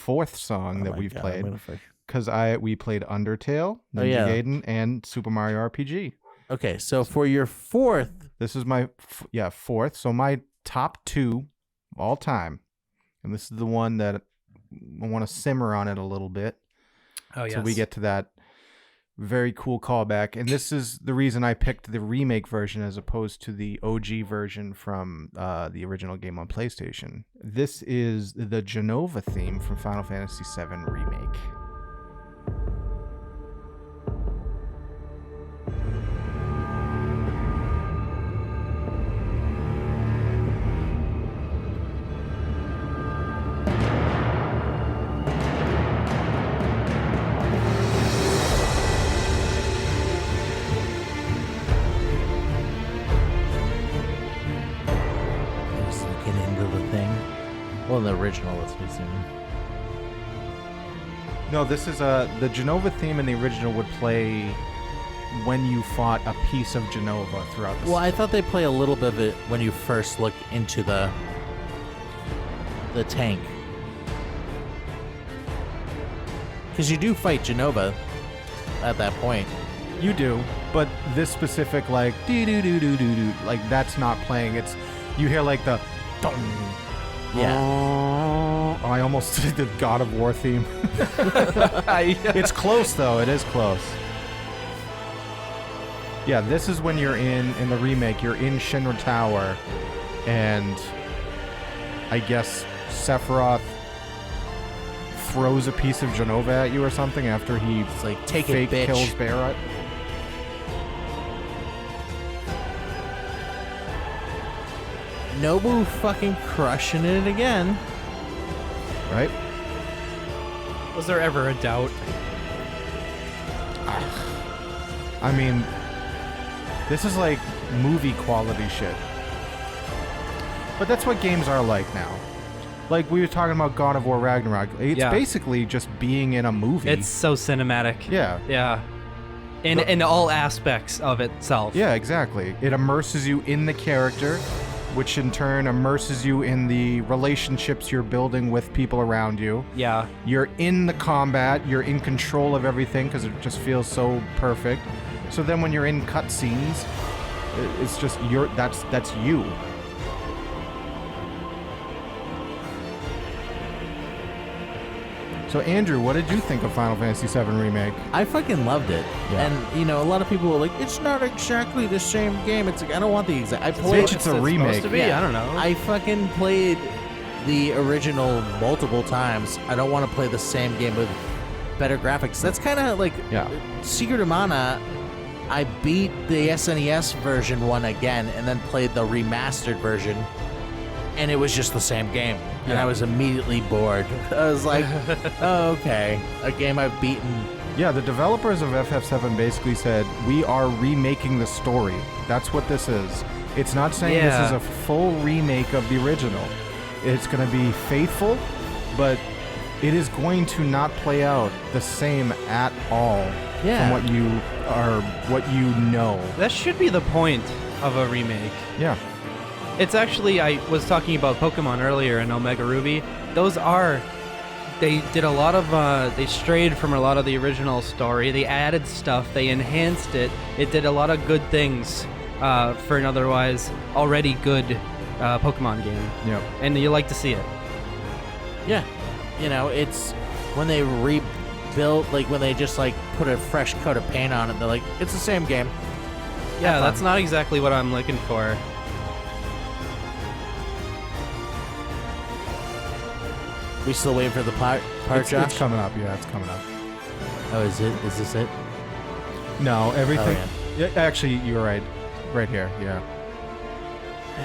4th song Oh that my we've God, played I'm gonna because we played Undertale, Oh, Ninja yeah. Gaiden, and Super Mario RPG. Okay, so for your 4th, This is my 4th. So my top 2 all time, and this is the one that I want to simmer on it a little bit. Oh yes. So we get to that very cool callback. And this is the reason I picked the remake version as opposed to the OG version from the original game on PlayStation. This is the Genova theme from Final Fantasy VII Remake. just looking into the thing. Well, the original, let's be seen. No, this is the Genova theme in the original would play when you fought a piece of Genova throughout the Well, I thought they play a little bit of it when you first look into the tank. Because you do fight Genova at that point. You do, but this specific like doo-doo-doo-doo-doo-doo, like that's not playing. It's you hear like the dong. Yeah. Oh, I almost did the God of War theme. It's close though. It is close. Yeah, this is when you're in the remake. You're in Shinra Tower, and I guess Sephiroth throws a piece of Genova at you or something after he It's like, take fake it, bitch. kills Barrett. Nobu fucking crushing it again. Right? Was there ever a doubt? I mean, this is like movie quality shit. But that's what games are like now. Like we were talking about God of War Ragnarok. It's Yeah. basically just being in a movie. It's so cinematic. yeah. Yeah. In all aspects of itself. Yeah, exactly. It immerses you in the character, which in turn immerses you in the relationships you're building with people around you. Yeah. You're in the combat, you're in control of everything because it just feels so perfect. So then when you're in cutscenes, it's just that's you. So Andrew, what did you think of Final Fantasy VII Remake? I fucking loved it. Yeah. And, you know, a lot of people were like, it's not exactly the same game. It's like, I don't want the exact... I played... Bitch, it's a remake. Supposed to be. Yeah. I don't know. I fucking played the original multiple times. I don't want to play the same game with better graphics. That's kind of like Yeah. Secret of Mana. I beat the SNES version one again and then played the remastered version, and it was just the same game. And Yeah. I was immediately bored. I was like, oh, okay. A game I've beaten. Yeah, the developers of FF7 basically said, we are remaking the story. That's what this is. It's not saying this is a full remake of the original. It's going to be faithful, but it is going to not play out the same at all Yeah. from what you know. That should be the point of a remake. Yeah. It's actually, I was talking about Pokemon earlier and Omega Ruby. They did a lot of, they strayed from a lot of the original story. They added stuff, they enhanced it. It did a lot of good things for an otherwise already good Pokemon game. Yep. And you like to see it. Yeah. You know, it's when they rebuilt, like when they just like put a fresh coat of paint on it, they're like, it's the same game. Yeah, Have that's fun. not exactly what I'm looking for. We still waiting for the part, It's Josh? coming up. Yeah, it's coming up. Oh, is it? Is this it? No, everything. Oh, Yeah, actually, you're right. Right here. Yeah.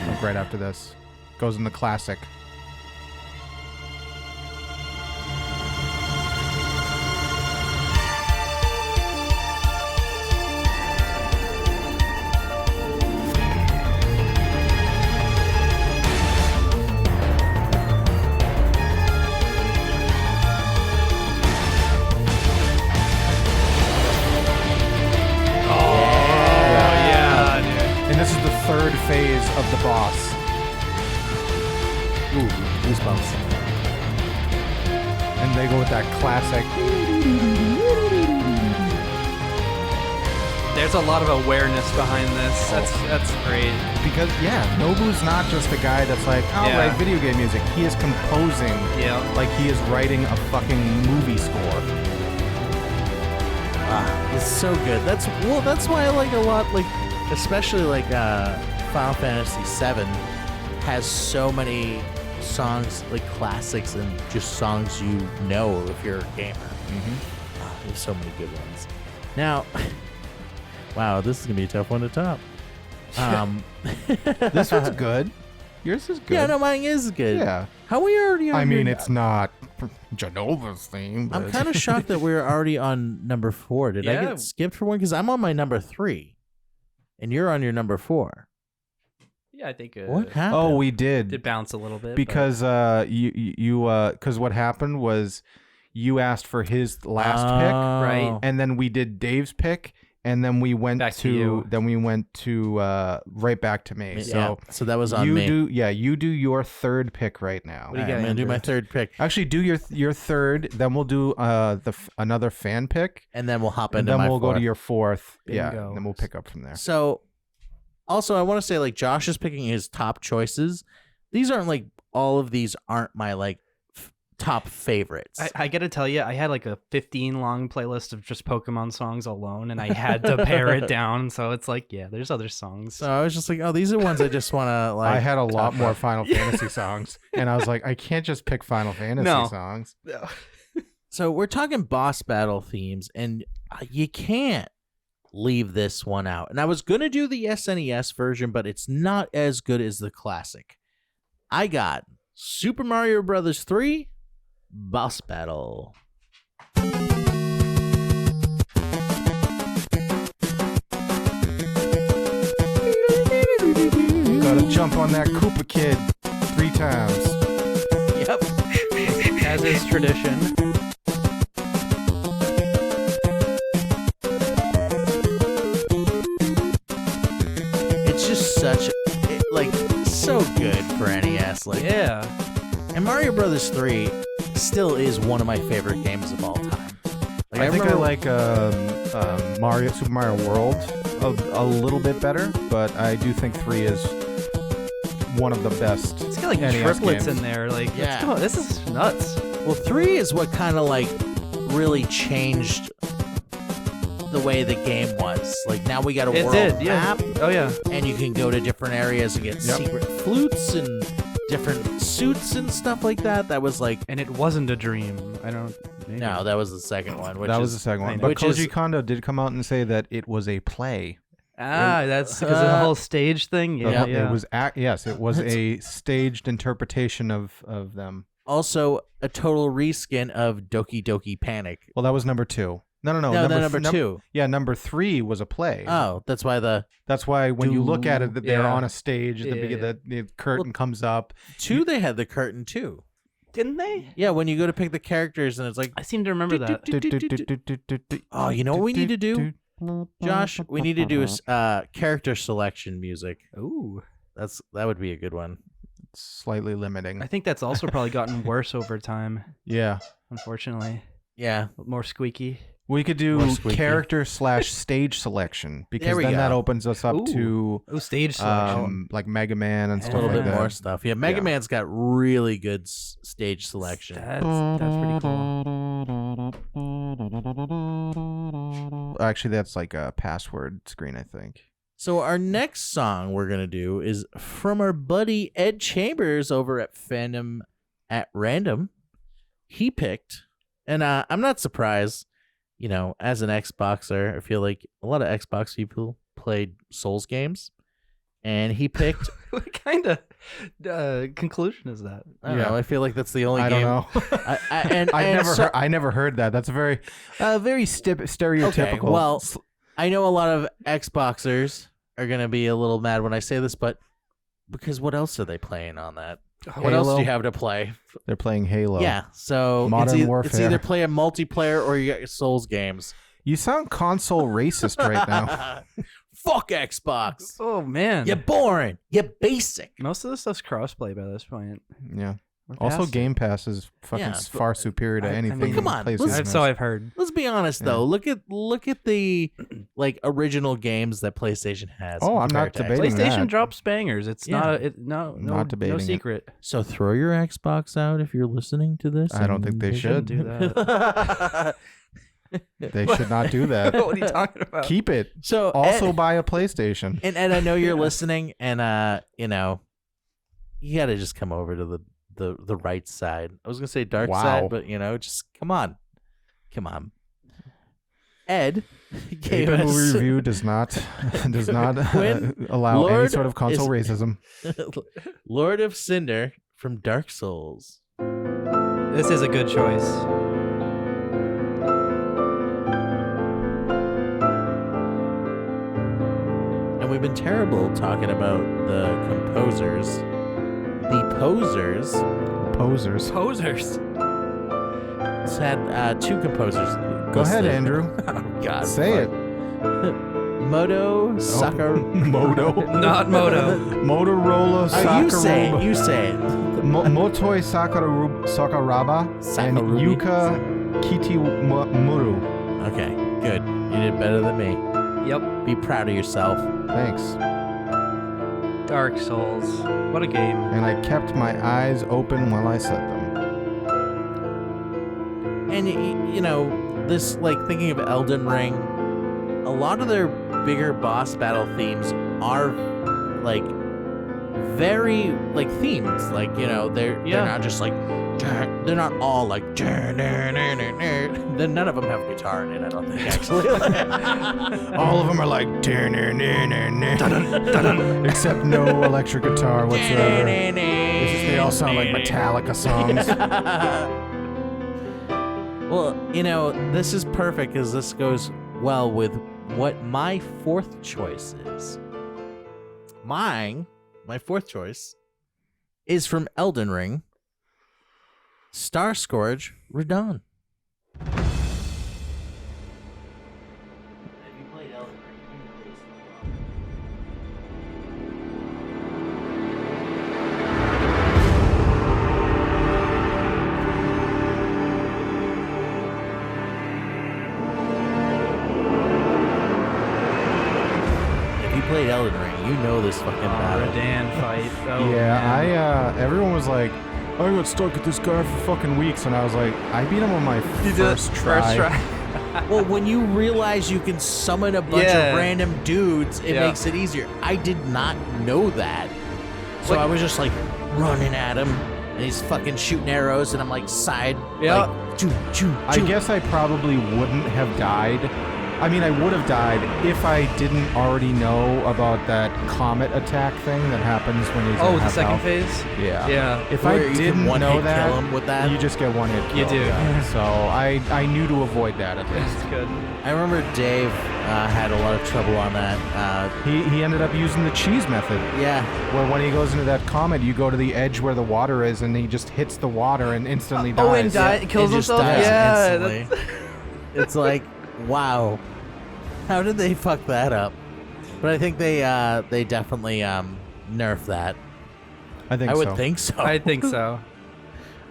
Like right after this. Goes in the classic. And this is the third phase of the boss. Ooh, goosebumps. And they go with that classic. There's a lot of awareness behind this. That's great. Because, yeah, Nobu's not just a guy that's like, I'll Yeah. write video game music. He is composing Yeah. like he is writing a fucking movie score. It's so good. That's why I like a lot, like especially like Final Fantasy VII has so many songs, like classics and just songs you know if you're a gamer. There's so many good ones. Now, wow, this is gonna be a tough one to top. This one's good. Yours is good. Yeah, no, mine is good. Yeah. How we already on I mean, your- it's not Genova's theme. But I'm kind of shocked that we're already on number 4. Did I Yeah. get skipped for one? Because I'm on my number 3, and you're on your number 4. Yeah, I think What happened? Oh, we did. did bounce a little bit. Because because what happened was you asked for his last pick, right. and then we did Dave's pick, and then we went Back to you. right back to me. Yeah, so that was on you me. you do your third pick right now. What do you All right, got, I'm gonna do Andrew? my third pick, Actually, do your third, then we'll do another fan pick, and then we'll hop and into then my we'll go to fourth. your fourth. Yeah, Bingo. and then we'll pick up from there. So, also, I want to say, like, Josh is picking his top choices. These aren't like all of these aren't my like top favorites. I gotta tell you, I had like a 15 long playlist of just Pokemon songs alone, and I had to pare it down. So it's like, yeah, there's other songs. so I was just like, oh, these are ones I just want to like. I had a lot top more up. Final Fantasy songs, and I was like, I can't just pick Final Fantasy No. songs. So we're talking boss battle themes, and you can't leave this one out. And I was gonna do the SNES version, but it's not as good as the classic. I got Super Mario Brothers 3 Boss Battle. Gotta jump on that Koopa Kid 3 times. Yep. As is tradition. It's just like so good for NES. Like, Yeah. and Mario Brothers 3 still is one of my favorite games of all time. Like, I think I remember- like Super Mario World a little bit better, but I do think 3 is one of the best. It's got like NES triplets games. in there. Like, Yeah. this is nuts. Well, 3 is what kind of like really changed the way the game was. Like, now we got a It world did, yeah. map, Oh yeah. and you can go to different areas and get Yep. secret flutes and different suits and stuff like that. That was like, And it wasn't a dream. I don't. maybe. No, that was the second one. Which That is, was the second one. I know. But Which is- Koji Kondo did come out and say that it was a play. That's because of the whole stage thing. Yeah, It was it was That's- a staged interpretation of them. also a total reskin of Doki Doki Panic. Well, that was number 2. No. No, number 2. Yeah, number 3 was a play. Oh, that's why That's why when you look at it, that they're Yeah. on a stage. Yeah. The curtain comes up. 2 they had the curtain too. Didn't they? Yeah, when you go to pick the characters and it's like, I seem to remember that. oh, you know what we need to do, Josh? We need to do character selection music. Ooh. That would be a good one. Slightly limiting. I think that's also probably gotten worse over time, Yeah. unfortunately. Yeah. More squeaky. We could More do squeaky. character/stage selection because we then that go. opens us up to Oh, stage selection. like Mega Man and A stuff little like bit that. more stuff. Yeah, Mega Yeah. Man's got really good stage selection. That's pretty cool. Actually, that's like a password screen, I think. So our next song we're gonna do is from our buddy Ed Chambers over at Fandom at Random. He picked, and I'm not surprised. You know, as an Xboxer, I feel like a lot of Xbox people played Souls games, and he picked. What kind of conclusion is that? I don't Yeah. know. I feel like that's the only I game. don't know. I never heard that. That's a very stereotypical. Okay, well, I know a lot of Xboxers are gonna be a little mad when I say this, but because what else are they playing on that? What else do you have to play? they're playing Halo. Yeah, so Modern it's Warfare. either play a multiplayer or you got your Souls games. You sound console racist right now. Fuck Xbox. Oh man. You're boring. You're basic. Most of the stuff's crossplay by this point. Yeah. We're Also, past it. Game Pass is fucking Yeah, far superior to I anything. mean- Come on, PlayStation let's- has. So I've heard. Let's be honest though. Look at the like original games that PlayStation has. Oh, I'm not compared to debating Xbox. PlayStation that. drops bangers. It's Yeah. no debating it. secret. So throw your Xbox out if you're listening to this. I don't think they should. do that. They should not do that. What are you talking about? Keep it. So Also Ed, buy a PlayStation. and Ed, I know you're listening, and you know, you got to just come over to the right side. I was gonna say dark Wow. side, but you know, just come on. Ed gave Paper Movie us Review does not Quinn, allow any Lord sort of console is- racism. Lord of Cinder from Dark Souls. This is a good choice. And we've been terrible talking about the composers. The posers Posers. Posers. had two composers. Go ahead, listed. Andrew. Oh, God. Say it. Moto Sakura. Moto. Not Moto. Motorola Sakuraba. You say it. You say it. Motoi Sakuraba and Sakarubi? Yuka Kitimuru. Okay, good. You did better than me. Yep. Be proud of yourself. Thanks. Dark Souls. What a game. And I kept my eyes open while I said them. And you know, this like thinking of Elden Ring, a lot of their bigger boss battle themes are like very like themes. Like, you know, they're not just like they're not all like then none of them have guitar in it, I don't think actually. All of them are like except no electric guitar whatsoever. They all sound like Metallica songs. Well, you know, this is perfect because this goes well with what my fourth choice is. My fourth choice is from Elden Ring, Star Scourge Radon. If you played Elden Ring, you know this fucking battle. Radan fight. Oh, Yeah, everyone was like, I got stuck at this guy for fucking weeks, and I was like, I beat him on my first try. Well, when you realize you can summon a bunch Yeah. of random dudes, it Yeah. makes it easier. I did not know that. So Like- I was just like running at him and he's fucking shooting arrows, and I'm like side, Yeah. like, choo, choo, I choo. guess I probably wouldn't have died. I mean, I would have died if I didn't already know about that comet attack thing that happens when he's Oh, in the half second health. phase? Yeah. Yeah. If Where I you can didn't one know hit that, kill him with that. you just get one hit kill. You do. Yeah. So I knew to avoid that at least. That's good. I remember Dave had a lot of trouble on that. He ended up using the cheese method, Yeah, where when he goes into that comet, you go to the edge where the water is, and he just hits the water and instantly dies. Oh, and kills it just himself? dies Yeah. instantly. It's like, wow, how did they fuck that up? But I think they definitely nerfed that. I think I would so. think so. I think so.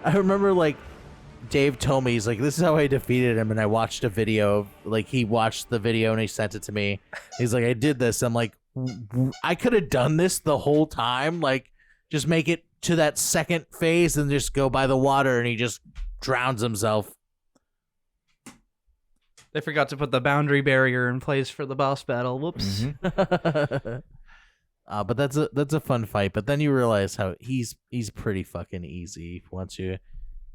I remember, like, Dave told me, he's like, this is how I defeated him, and I watched a video. Like, he watched the video and he sent it to me. He's like, I did this. I'm like, I could have done this the whole time. Like, just make it to that second phase and just go by the water, and he just drowns himself. They forgot to put the boundary barrier in place for the boss battle. Whoops. Mhm. But that's a fun fight. But then you realize how he's pretty fucking easy once you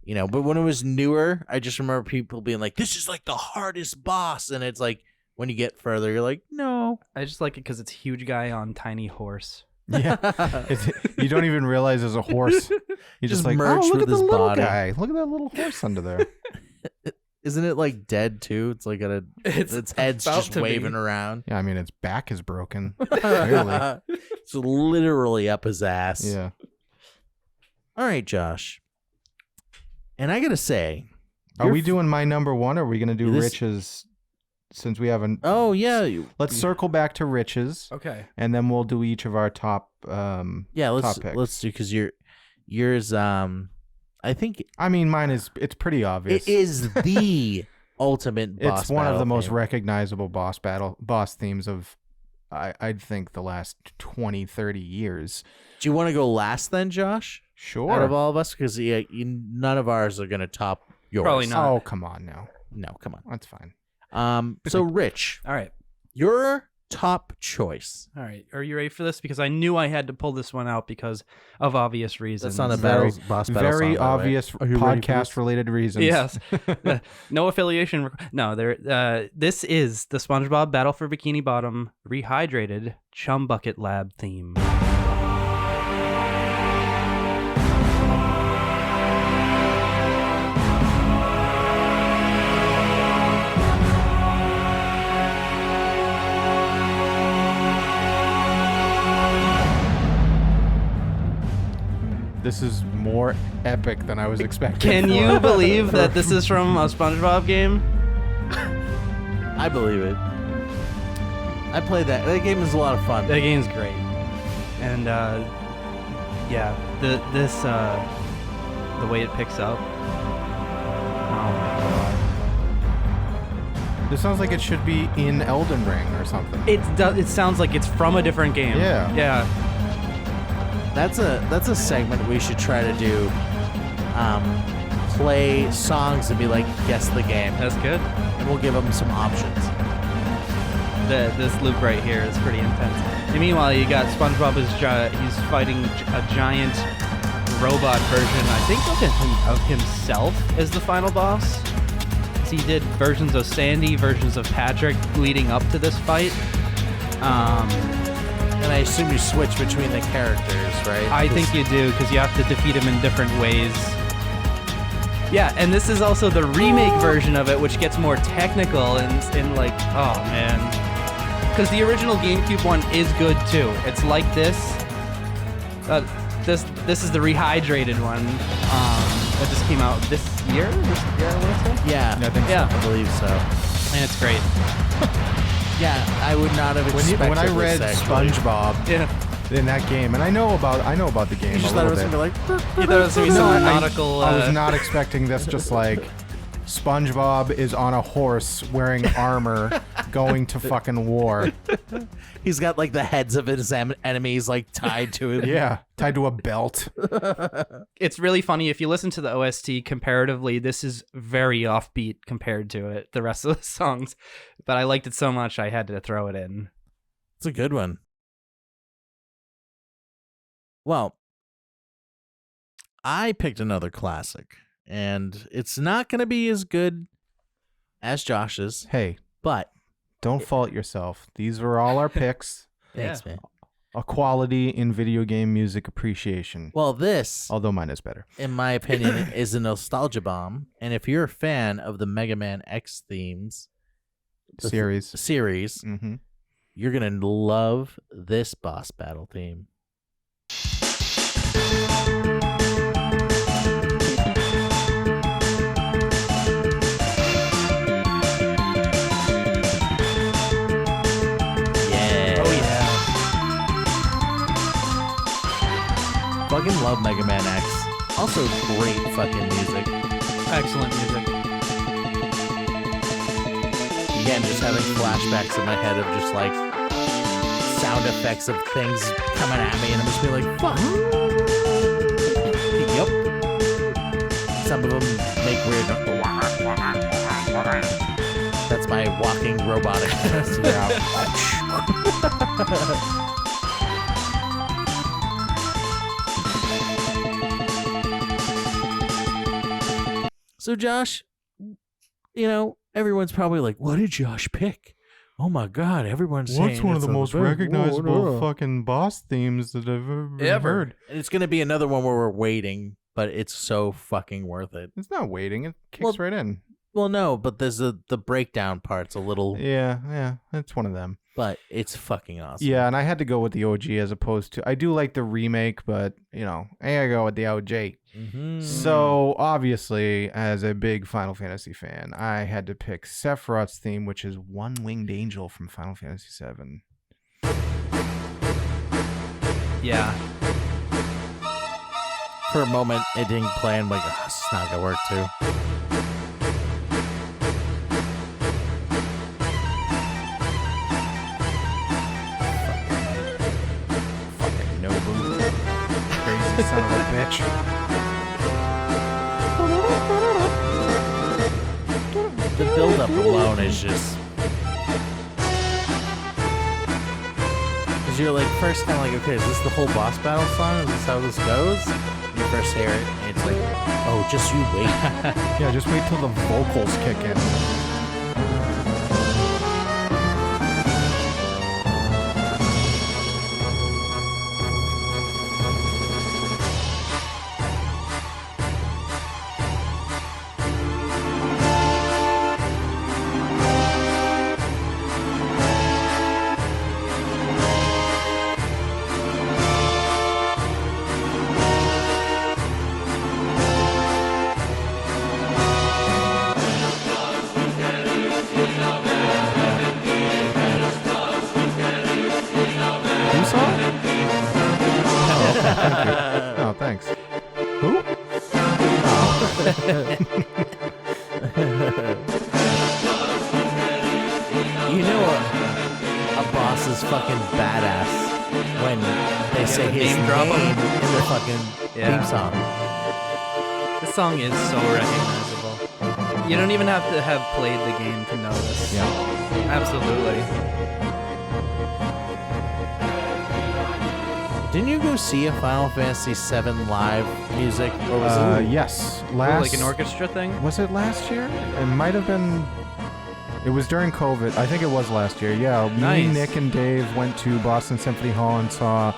know. But when it was newer, I just remember people being like, "This is like the hardest boss," and it's like when you get further, you're like, "No." I just like it because it's huge guy on tiny horse. Yeah. You don't even realize there's a horse. You just like, merged oh, look with at the his little body. guy. Look at that little horse under there. Isn't it like dead too? It's like its head's about just to be. waving around. Yeah, I mean, its back is broken. Clearly. It's literally up his ass. Yeah. All right, Josh. And I gotta say, Are you're we doing my number one, or are we going to do This- Rich's? Since we haven't. Oh yeah, Let's circle back to Rich's, Okay. and then we'll do each of our top. yeah. top picks. Let's do because yours. I think I mean, mine is. It's pretty obvious. it is the ultimate boss. It's one of battle the most theme. recognizable boss themes of, I'd think, the last 20, 30 years. Do you want to go last then, Josh? Sure. Out of all of us, because none of ours are gonna top yours. Probably not. Oh, come on now. No, come on. That's fine. So Rich, All right. your top choice. All right. Are you ready for this? Because I knew I had to pull this one out because of obvious reasons. That's not a Very- boss battle Very song, by the way. obvious Are you ready for this? podcast-related reasons. Yes. No affiliation. No, there. This is the SpongeBob Battle for Bikini Bottom Rehydrated Chum Bucket Lab theme. This is more epic than I was expecting. Can you believe that this is from a SpongeBob game? I believe it. I played that. That game is a lot of fun. That game's great, and yeah, the way it picks up. Oh my god! This sounds like it should be in Elden Ring or something. It sounds like it's from a different game. Yeah. Yeah. That's a segment we should try to do. Play songs and be like, guess the game, That's good. and we'll give them some options. This loop right here is pretty intense. And meanwhile, you got SpongeBob he's fighting a giant robot version, I think, of himself as the final boss. So he did versions of Sandy, versions of Patrick leading up to this fight. And I assume you switch between the characters, right? I think you do, because you have to defeat him in different ways. Yeah, and this is also the remake version of it, which gets more technical and like, oh man. Because the original GameCube one is good too. It's like this. This is the rehydrated one. That just came out this year? I want to say? Yeah, I think so. Yeah. I believe so. And it's great. Yeah, I would not have expected When I read this, actually. SpongeBob Yeah. in that game, and I know about the game You just a thought it little was bit. gonna be like. You thought it was going to be some nautical... I was not expecting this. Just like SpongeBob is on a horse wearing armor, going to fucking war. He's got like the heads of his enemies like tied to him. Yeah, tied to a belt. It's really funny. If you listen to the OST comparatively, this is very offbeat compared to it, the rest of the songs. But I liked it so much, I had to throw it in. It's a good one. Well, I picked another classic, and it's not going to be as good as Josh's, Hey, but don't fault yourself. These were all our picks. thanks, man. Equality in video game music appreciation. Well, this, Although mine is better. in my opinion, is a nostalgia bomb, and if you're a fan of the Mega Man X themes Series. series, you're going to love this boss battle theme. Fucking love Mega Man X. Also great fucking music. Excellent music. Again, just having flashbacks in my head of just like sound effects of things coming at me, and I'm just being like, fuck. Yep. Some of them make weird. That's my walking robotic. So, Josh, you know, everyone's probably like, what did Josh pick? Oh my God, everyone's saying What's one of it's the most best. recognizable fucking boss themes that I've ever heard? And it's going to be another one where we're waiting, but it's so fucking worth it. It's not waiting. It kicks Well- right in. Well, no, but there's the breakdown part's a little, Yeah, it's one of them. but it's fucking awesome. Yeah, and I had to go with the OG as opposed to. I do like the remake, but I gotta go with the OG. Mm-hmm. So obviously, as a big Final Fantasy fan, I had to pick Sephiroth's theme, which is One Winged Angel from Final Fantasy VII. Yeah. For a moment, it didn't play, and I'm like, oh, this is not going to work too. Fucking Nobu. Crazy son of a bitch. The build-up alone is just... Because you're like, first kind of like, okay, is this the whole boss battle song? Is this how this goes? When you first hear it, and it's like, oh, just you wait. Yeah, just wait till the vocals kick in. Who saw it? Oh, thank you. Oh, thanks. You know a boss is fucking badass when they say his name drop name him. in their fucking theme song. This song is so recognizable. You don't even have to have played the game to know this. Yeah. Absolutely. Didn't you go see a Final Fantasy VII live music? Or was it? Yes. Ooh, like an orchestra thing? Was it last year? It might have been. It was during COVID. I think it was last year. Yeah. Nice. Me, Nick, and Dave went to Boston Symphony Hall and saw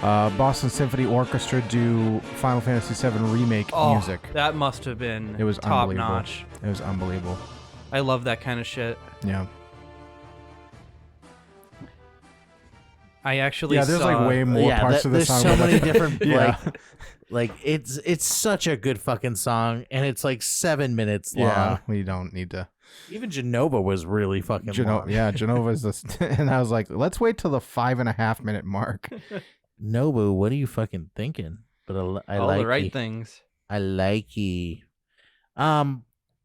Boston Symphony Orchestra do Final Fantasy VII Remake music. That must have been It was top unbelievable. notch. It was unbelievable. I love that kind of shit. Yeah. I actually Yeah, there's saw, like way more parts of the there's song. so that- many different Yeah. like it's such a good fucking song, and it's like 7 minutes long. Yeah, we don't need to. Even Genova was really fucking long. Yeah, Genova's this, and I was like, let's wait till the 5.5 minute mark. Nobu, what are you fucking thinking? But I all like the right ye. things. I like ye.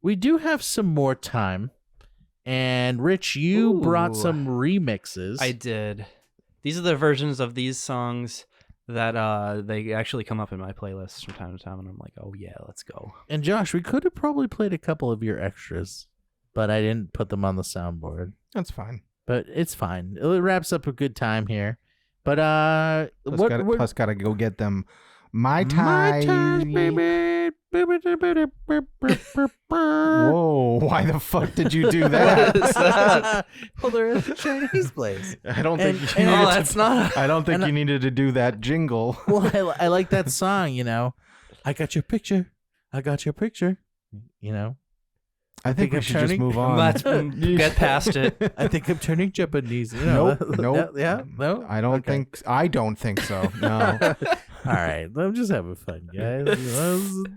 We do have some more time, and Rich, you brought Ooh. some remixes. I did. These are the versions of these songs that they actually come up in my playlist from time to time, and I'm like, oh yeah, let's go. And Josh, we could have probably played a couple of your extras, but I didn't put them on the soundboard. That's fine. But it's fine. It wraps up a good time here. But Plus, gotta go get them My My ties, tie. baby. Whoa! Why the fuck did you do that? Well, they're at the Chinese place. I don't And- think. You and- needed Oh, to- that's not. I don't think and- you needed to do that jingle. Well, I like that song, you know. I got your picture. I got your picture. You know. I think we I'm should just turning- move on. Let's get past it. I think I'm turning Japanese. You know. Nope. Yeah. No. I don't Okay. think so. No. All right, I'm just having fun, guys.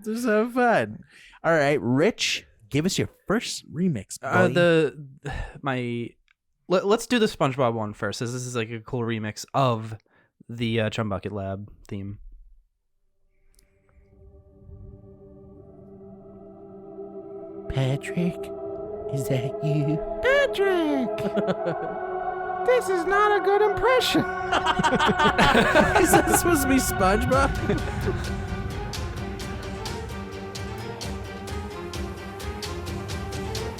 Just having fun. All right, Rich, give us your first remix. Buddy. Let's do the SpongeBob one first. This is like a cool remix of the Chum Bucket Lab theme. Patrick, is that you? Patrick, this is not a good impression. Is that supposed to be SpongeBob?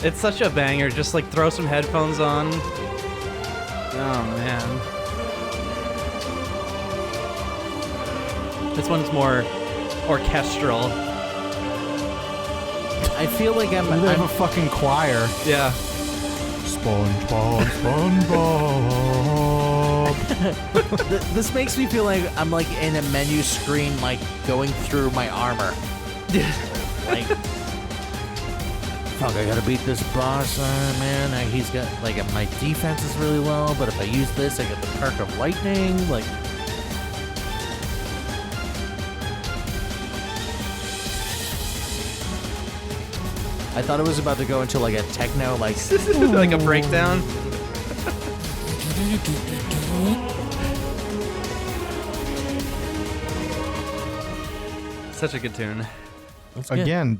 It's such a banger. Just like throw some headphones on. Oh man. This one's more orchestral. I feel like They have a I'm fucking choir. Yeah. SpongeBob, SpongeBob. this makes me feel like I'm like in a menu screen, like going through my armor. Like, fuck, I gotta beat this boss, man. He's got, like, my defense is really low, but if I use this, I get the perk of lightning. Like, I thought it was about to go into like a techno, like, Like a breakdown. Such a good tune. That's good. Again,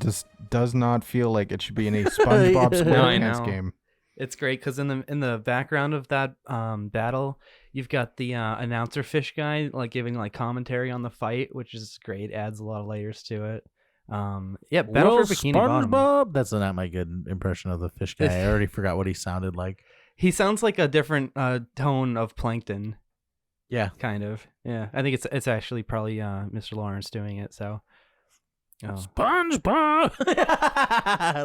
does not feel like it should be in a SpongeBob No, I SquarePants know. game. It's great because in the background of that battle, you've got the announcer fish guy like giving like commentary on the fight, which is great. Adds a lot of layers to it. Yeah, Battle Well, for Bikini Bottom. SpongeBob. That's not my good impression of the fish guy. I already forgot what he sounded like. He sounds like a different tone of Plankton, Yeah. kind of. Yeah, I think it's actually probably Mr. Lawrence doing it. So, oh. SpongeBob.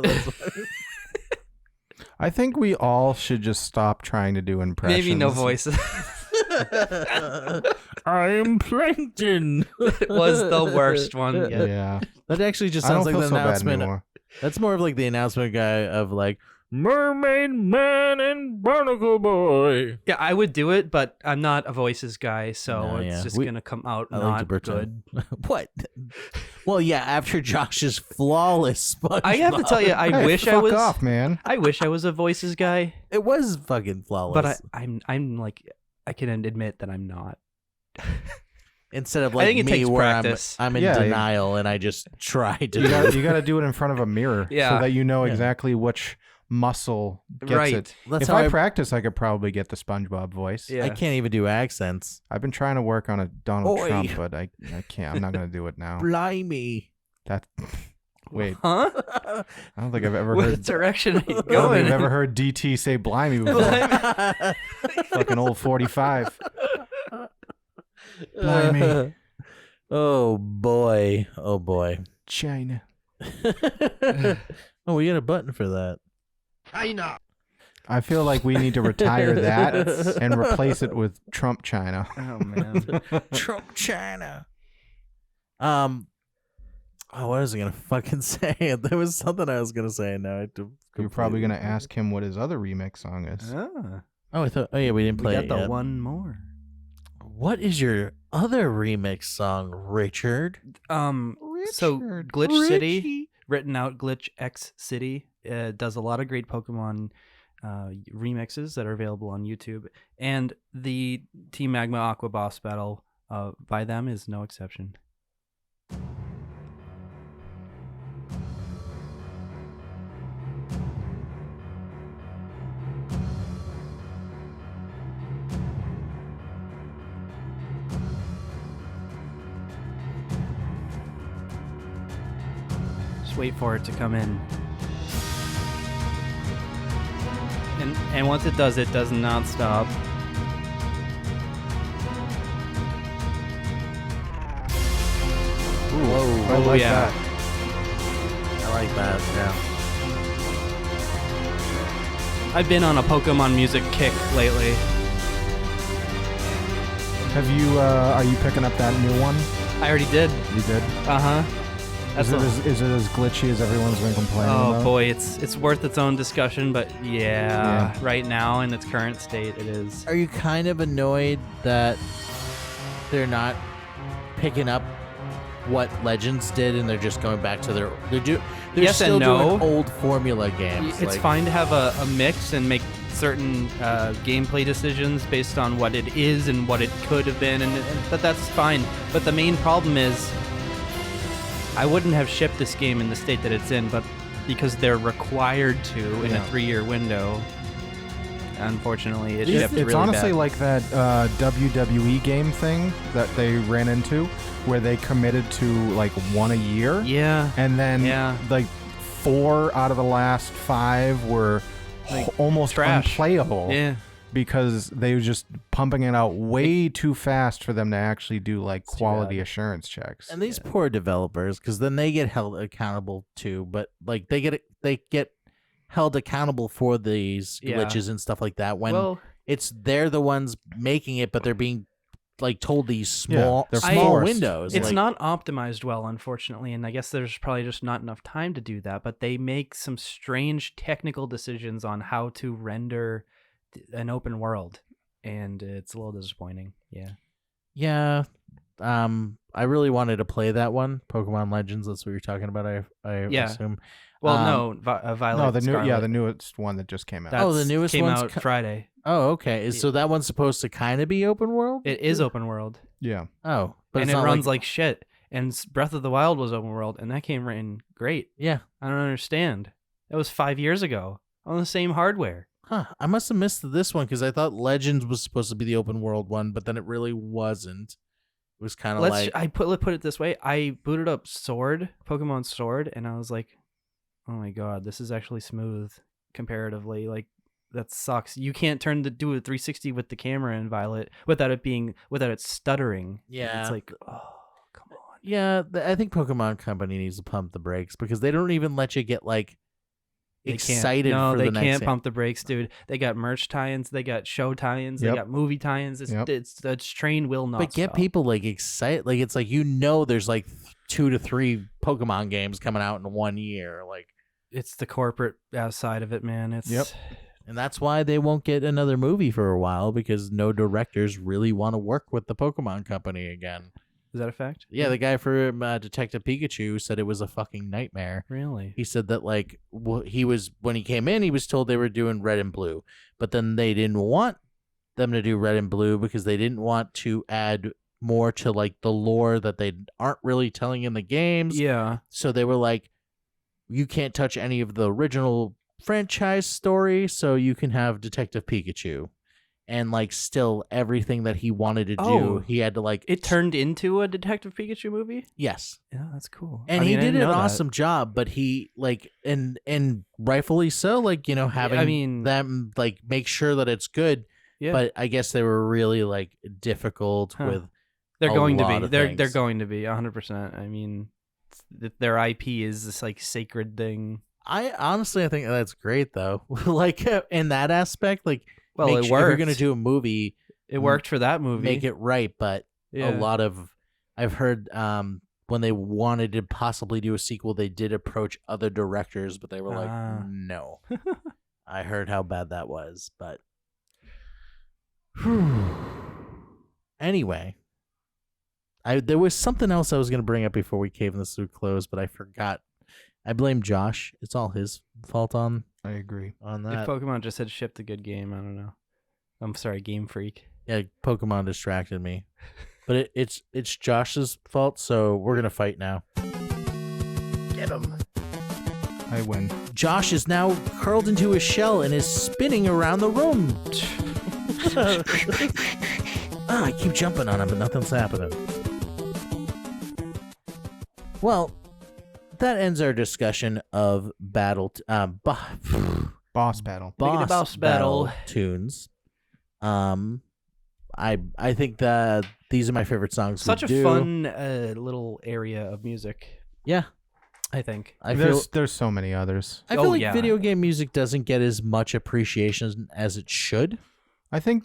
That's- I think we all should just stop trying to do impressions. Maybe no voices. I'm Plankton. It was the worst one yet. Yeah. That actually just I don't sounds like feel the so bad announcement. anymore. That's more of like the announcement guy of like Mermaid Man and Barnacle Boy. Yeah, I would do it, but I'm not a voices guy, so No, it's yeah. just gonna come out I like to not good. pretend. What? Well, yeah. After Josh's flawless SpongeBob, I have to tell you, I Hey, wish I fuck was. off, man. I wish I was a voices guy, it was fucking flawless. but I'm like I can admit that I'm not. Instead of I like think it me, takes where practice. I'm in Yeah, denial and I just try to. You gotta do it in front of a mirror Yeah. so that you know Yeah. exactly which muscle gets Right. it. That's If how I practice, I could probably get the SpongeBob voice. Yeah. I can't even do accents. I've been trying to work on a Donald Oi. Trump, but I can't. I'm not gonna do it now. Blimey. That. Wait, Huh? I don't think I've ever What heard. direction are you I don't think going? I've ever heard DT say "blimey" before. Fucking old 45. Blimey. Oh boy. Oh boy. China. Oh, we got a button for that. I feel like we need to retire that and replace it with Trump China. Oh man. Trump China. Oh, what was I gonna fucking say? There was something I was gonna say, and now I You're probably gonna ask him what his other remix song is. Ah, Oh, I thought. Oh yeah, we didn't we play got it the yet. one more. What is your other remix song, Richard? So Richard. Glitch City, Richie. written out Glitch X City, does a lot of great Pokemon remixes that are available on YouTube, and the Team Magma Aqua boss battle by them is no exception. Just wait for it to come in. And once it does not stop. Whoa. I like yeah. that. I like that. Yeah. I've been on a Pokemon music kick lately. Have you? Are you picking up that new one? I already did. You did. Uh-huh. Is it as glitchy as everyone's been complaining Oh about? boy, it's worth its own discussion, but yeah, right now in its current state, it is. Are you kind of annoyed that they're not picking up what Legends did and they're just going back to they're Yes still and no. doing old formula games? It's fine to have a mix and make certain gameplay decisions based on what it is and what it could have been, but that's fine. But the main problem is, I wouldn't have shipped this game in the state that it's in, but because they're required to in a 3-year window, unfortunately, it shipped really It's honestly bad. like that WWE game thing that they ran into, where they committed to like one a year. Yeah. And then like 4 out of the last 5 were almost trash. unplayable. Yeah. Because they were just pumping it out way too fast for them to actually do like quality assurance checks. And these poor developers, because then they get held accountable too. But like they get held accountable for these glitches and stuff like that. When they're the ones making it, but they're being like told these small windows. It's like, not optimized well, unfortunately, and I guess there's probably just not enough time to do that. But they make some strange technical decisions on how to render an open world, and it's a little disappointing. Yeah. I really wanted to play that one, Pokemon Legends. That's what you're talking about. I assume. Well, no, Violet. No, Scarlet. the newest one that just came out. That's the newest came one's out Friday. Oh, okay. So that one's supposed to kind of be open world? It is open world. Yeah. Oh, but and it's it not runs like shit. And Breath of the Wild was open world, and that came in great. Yeah. I don't understand. That was 5 years ago on the same hardware. Huh. I must have missed this one because I thought Legends was supposed to be the open world one, but then it really wasn't. It was kind of like... Let's put it this way. I booted up Pokemon Sword, and I was like, oh my god, this is actually smooth comparatively. Like, that sucks. You can't do a 360 with the camera in Violet without it stuttering. Yeah. It's like, oh, come on. Yeah, I think Pokemon Company needs to pump the brakes because they don't even let you get like excited No, for they the next can't game. pump the brakes, dude. They got merch tie-ins, they got show tie-ins, they got movie tie-ins. It's train will not But get stop. people like excited. Like it's like there's like 2 to 3 Pokemon games coming out in 1 year. Like It's the corporate side of it, man. It's and that's why they won't get another movie for a while because no directors really want to work with the Pokemon Company again. Is that a fact? Yeah, the guy for Detective Pikachu said it was a fucking nightmare. Really? He said that like when he came in, he was told they were doing red and blue, but then they didn't want them to do red and blue because they didn't want to add more to like the lore that they aren't really telling in the games. Yeah. So they were like, you can't touch any of the original franchise story, so you can have Detective Pikachu. And like still everything that he wanted to do, he had to like... It turned into a Detective Pikachu movie? Yes. Yeah, that's cool. And he did an awesome job, but he like and rightfully so, like, having them like make sure that it's good. Yeah. But I guess they were really like difficult with They're a going to lot be. of They're things. going to be 100%. I mean, their IP is this like sacred thing. I think that's great though. Like in that aspect, like Well, it if worked. you're gonna do a movie, It worked for that movie. make it right. But a lot of I've heard when they wanted to possibly do a sequel, they did approach other directors, but they were like, no. I heard how bad that was, but anyway, there was something else I was gonna bring up before we came this to close, but I forgot. I blame Josh. It's all his fault on I agree. that. If Pokemon just had shipped a good game, I don't know. I'm sorry, Game Freak. Yeah, Pokemon distracted me. But it's Josh's fault, so we're going to fight now. Get him. I win. Josh is now curled into a shell and is spinning around the room. I keep jumping on him, but nothing's happening. Well, that ends our discussion of Boss battle. Boss battle. tunes. I think that these are my favorite songs. Such we a do. fun little area of music, Yeah, I think. I feel There's so many others. like yeah. video game music doesn't get as much appreciation as it should. I think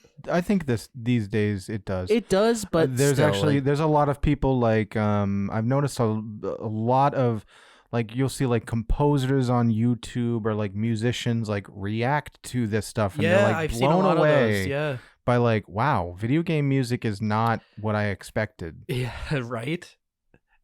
these days it does. It does, but there's still, actually like, there's a lot of people like I've noticed a lot of like you'll see like composers on YouTube or like musicians like react to this stuff and they're Yeah, like I've seen a blown lot of away those. Yeah. by like, wow, video game music is not what I expected. Yeah, right?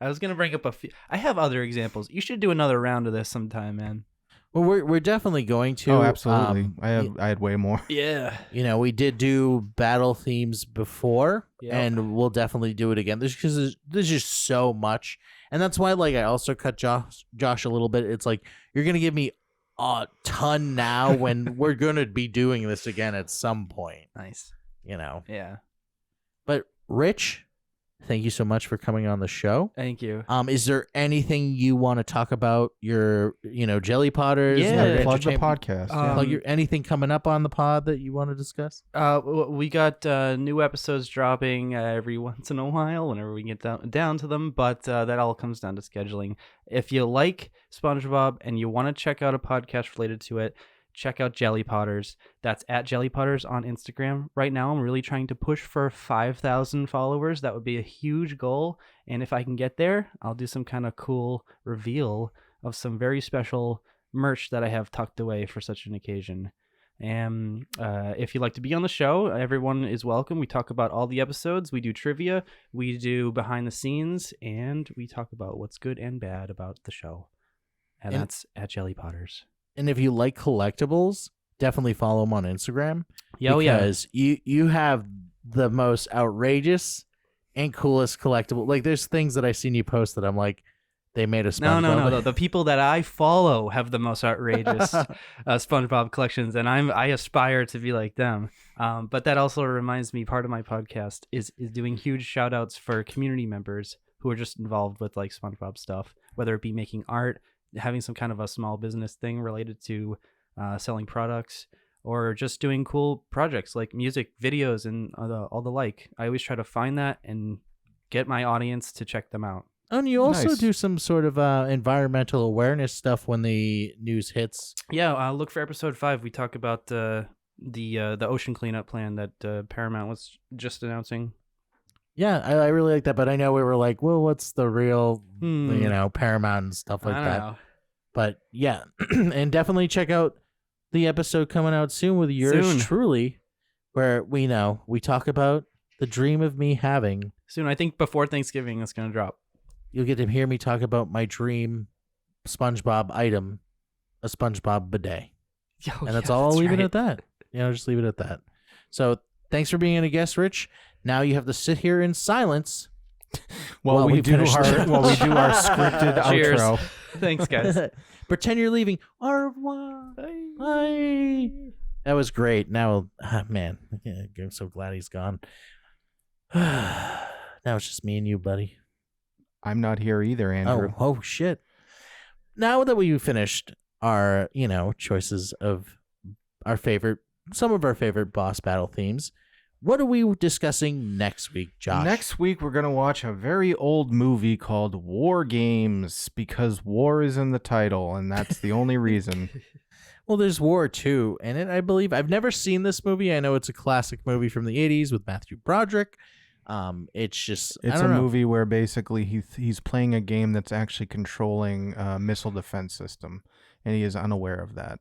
I was going to bring up a few. I have other examples. You should do another round of this sometime, man. well, we're definitely going to. Oh, absolutely. Um, I had way more. Yeah. You know, we did do battle themes before, Yep. and we'll definitely do it again. There's just so much, and that's why like I also cut Josh a little bit. It's like you're gonna give me a ton now when we're gonna be doing this again at some point. Nice. You know, Yeah. but Rich, thank you so much for coming on the show. Thank you. Is there anything you want to talk about your, Jelly Potters? Yeah. your Plug the entertainment- podcast. Plug your anything coming up on the pod that you want to discuss? We got new episodes dropping every once in a while whenever we get down to them, but that all comes down to scheduling. If you like SpongeBob and you want to check out a podcast related to it, check out Jelly Potters. That's at Jelly Potters on Instagram. Right now, I'm really trying to push for 5,000 followers. That would be a huge goal. And if I can get there, I'll do some kind of cool reveal of some very special merch that I have tucked away for such an occasion. And if you'd like to be on the show, everyone is welcome. We talk about all the episodes. We do trivia. We do behind the scenes. And we talk about what's good and bad about the show. And that's at Jelly Potters. And if you like collectibles, definitely follow them on Instagram. Oh, yeah. Because you have the most outrageous and coolest collectible. Like, there's things that I've seen you post that I'm like, they made a SpongeBob. No. The people that I follow have the most outrageous SpongeBob collections, and I aspire to be like them. But that also reminds me, part of my podcast is doing huge shout outs for community members who are just involved with like SpongeBob stuff, whether it be making art, having some kind of a small business thing related to selling products, or just doing cool projects like music videos and all the like. I always try to find that and get my audience to check them out. And you also Nice. do some sort of environmental awareness stuff when the news hits. Yeah, look for episode 5. We talk about the ocean cleanup plan that Paramount was just announcing. Yeah, I really like that. But I know we were like, well, what's the real, Paramount and stuff like I that. don't know. But yeah, and definitely check out the episode coming out soon with yours Soon. truly, where we talk about the dream of me having. Soon, I think before Thanksgiving, it's gonna drop. You'll get to hear me talk about my dream SpongeBob item, a SpongeBob bidet. Oh, And that's all I'll leave it at that. Just leave it at that. So thanks for being a guest, Rich. Now you have to sit here in silence While we do our finish this. scripted Cheers. outro. Thanks, guys. Pretend you're leaving. Au revoir. Bye. That was great. Now, man, I'm so glad he's gone. Now it's just me and you, buddy. I'm not here either, Andrew. Oh, shit. Now that we finished our, choices of some of our favorite boss battle themes, what are we discussing next week, Josh? Next week, we're going to watch a very old movie called War Games because war is in the title, and that's the only reason. Well, there's War 2, and I believe I've never seen this movie. I know it's a classic movie from the 80s with Matthew Broderick. It's just It's a movie where basically he's playing a game that's actually controlling a missile defense system, and he is unaware of that.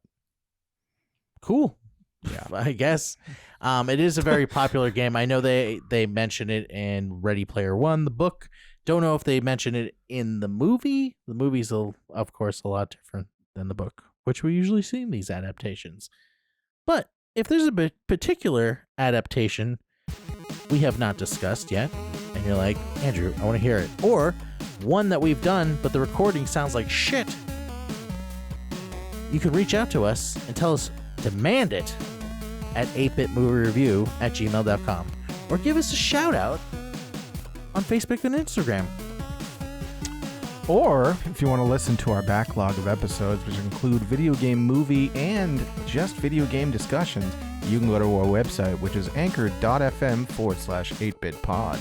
Cool. Yeah. I guess. It is a very popular game. I know they mention it in Ready Player One, the book. Don't know if they mention it in the movie. The movie's, of course, a lot different than the book, which we usually see in these adaptations. But if there's a particular adaptation we have not discussed yet, and you're like, Andrew, I want to hear it, or one that we've done, but the recording sounds like shit, you can reach out to us and tell us, demand it at 8bitmoviereview@gmail.com, or give us a shout out on Facebook and Instagram. Or if you want to listen to our backlog of episodes, which include video game, movie, and just video game discussions, you can go to our website, which is anchor.fm/8bitpod.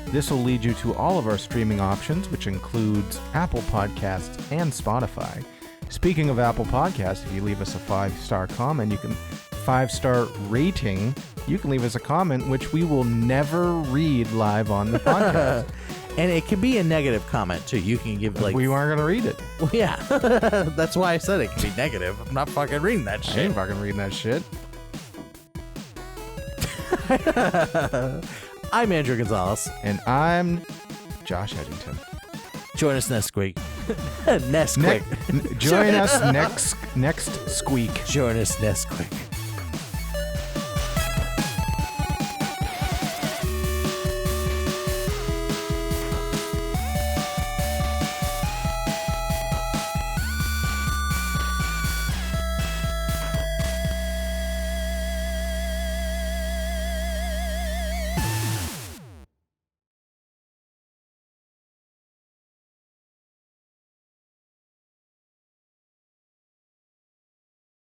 This will lead you to all of our streaming options, which includes Apple Podcasts and Spotify. Speaking of Apple Podcasts, if you leave us a 5-star comment, 5-star rating, you can leave us a comment, which we will never read live on the podcast. And it can be a negative comment too. You can give like we weren't gonna read it. Well, yeah, that's why I said it can be negative. I'm not fucking reading that I shit. ain't fucking reading that shit. I'm Andrew Gonzalez. And I'm Josh Eddington. Join us next week. Next week. Join us next squeak. Join us next week.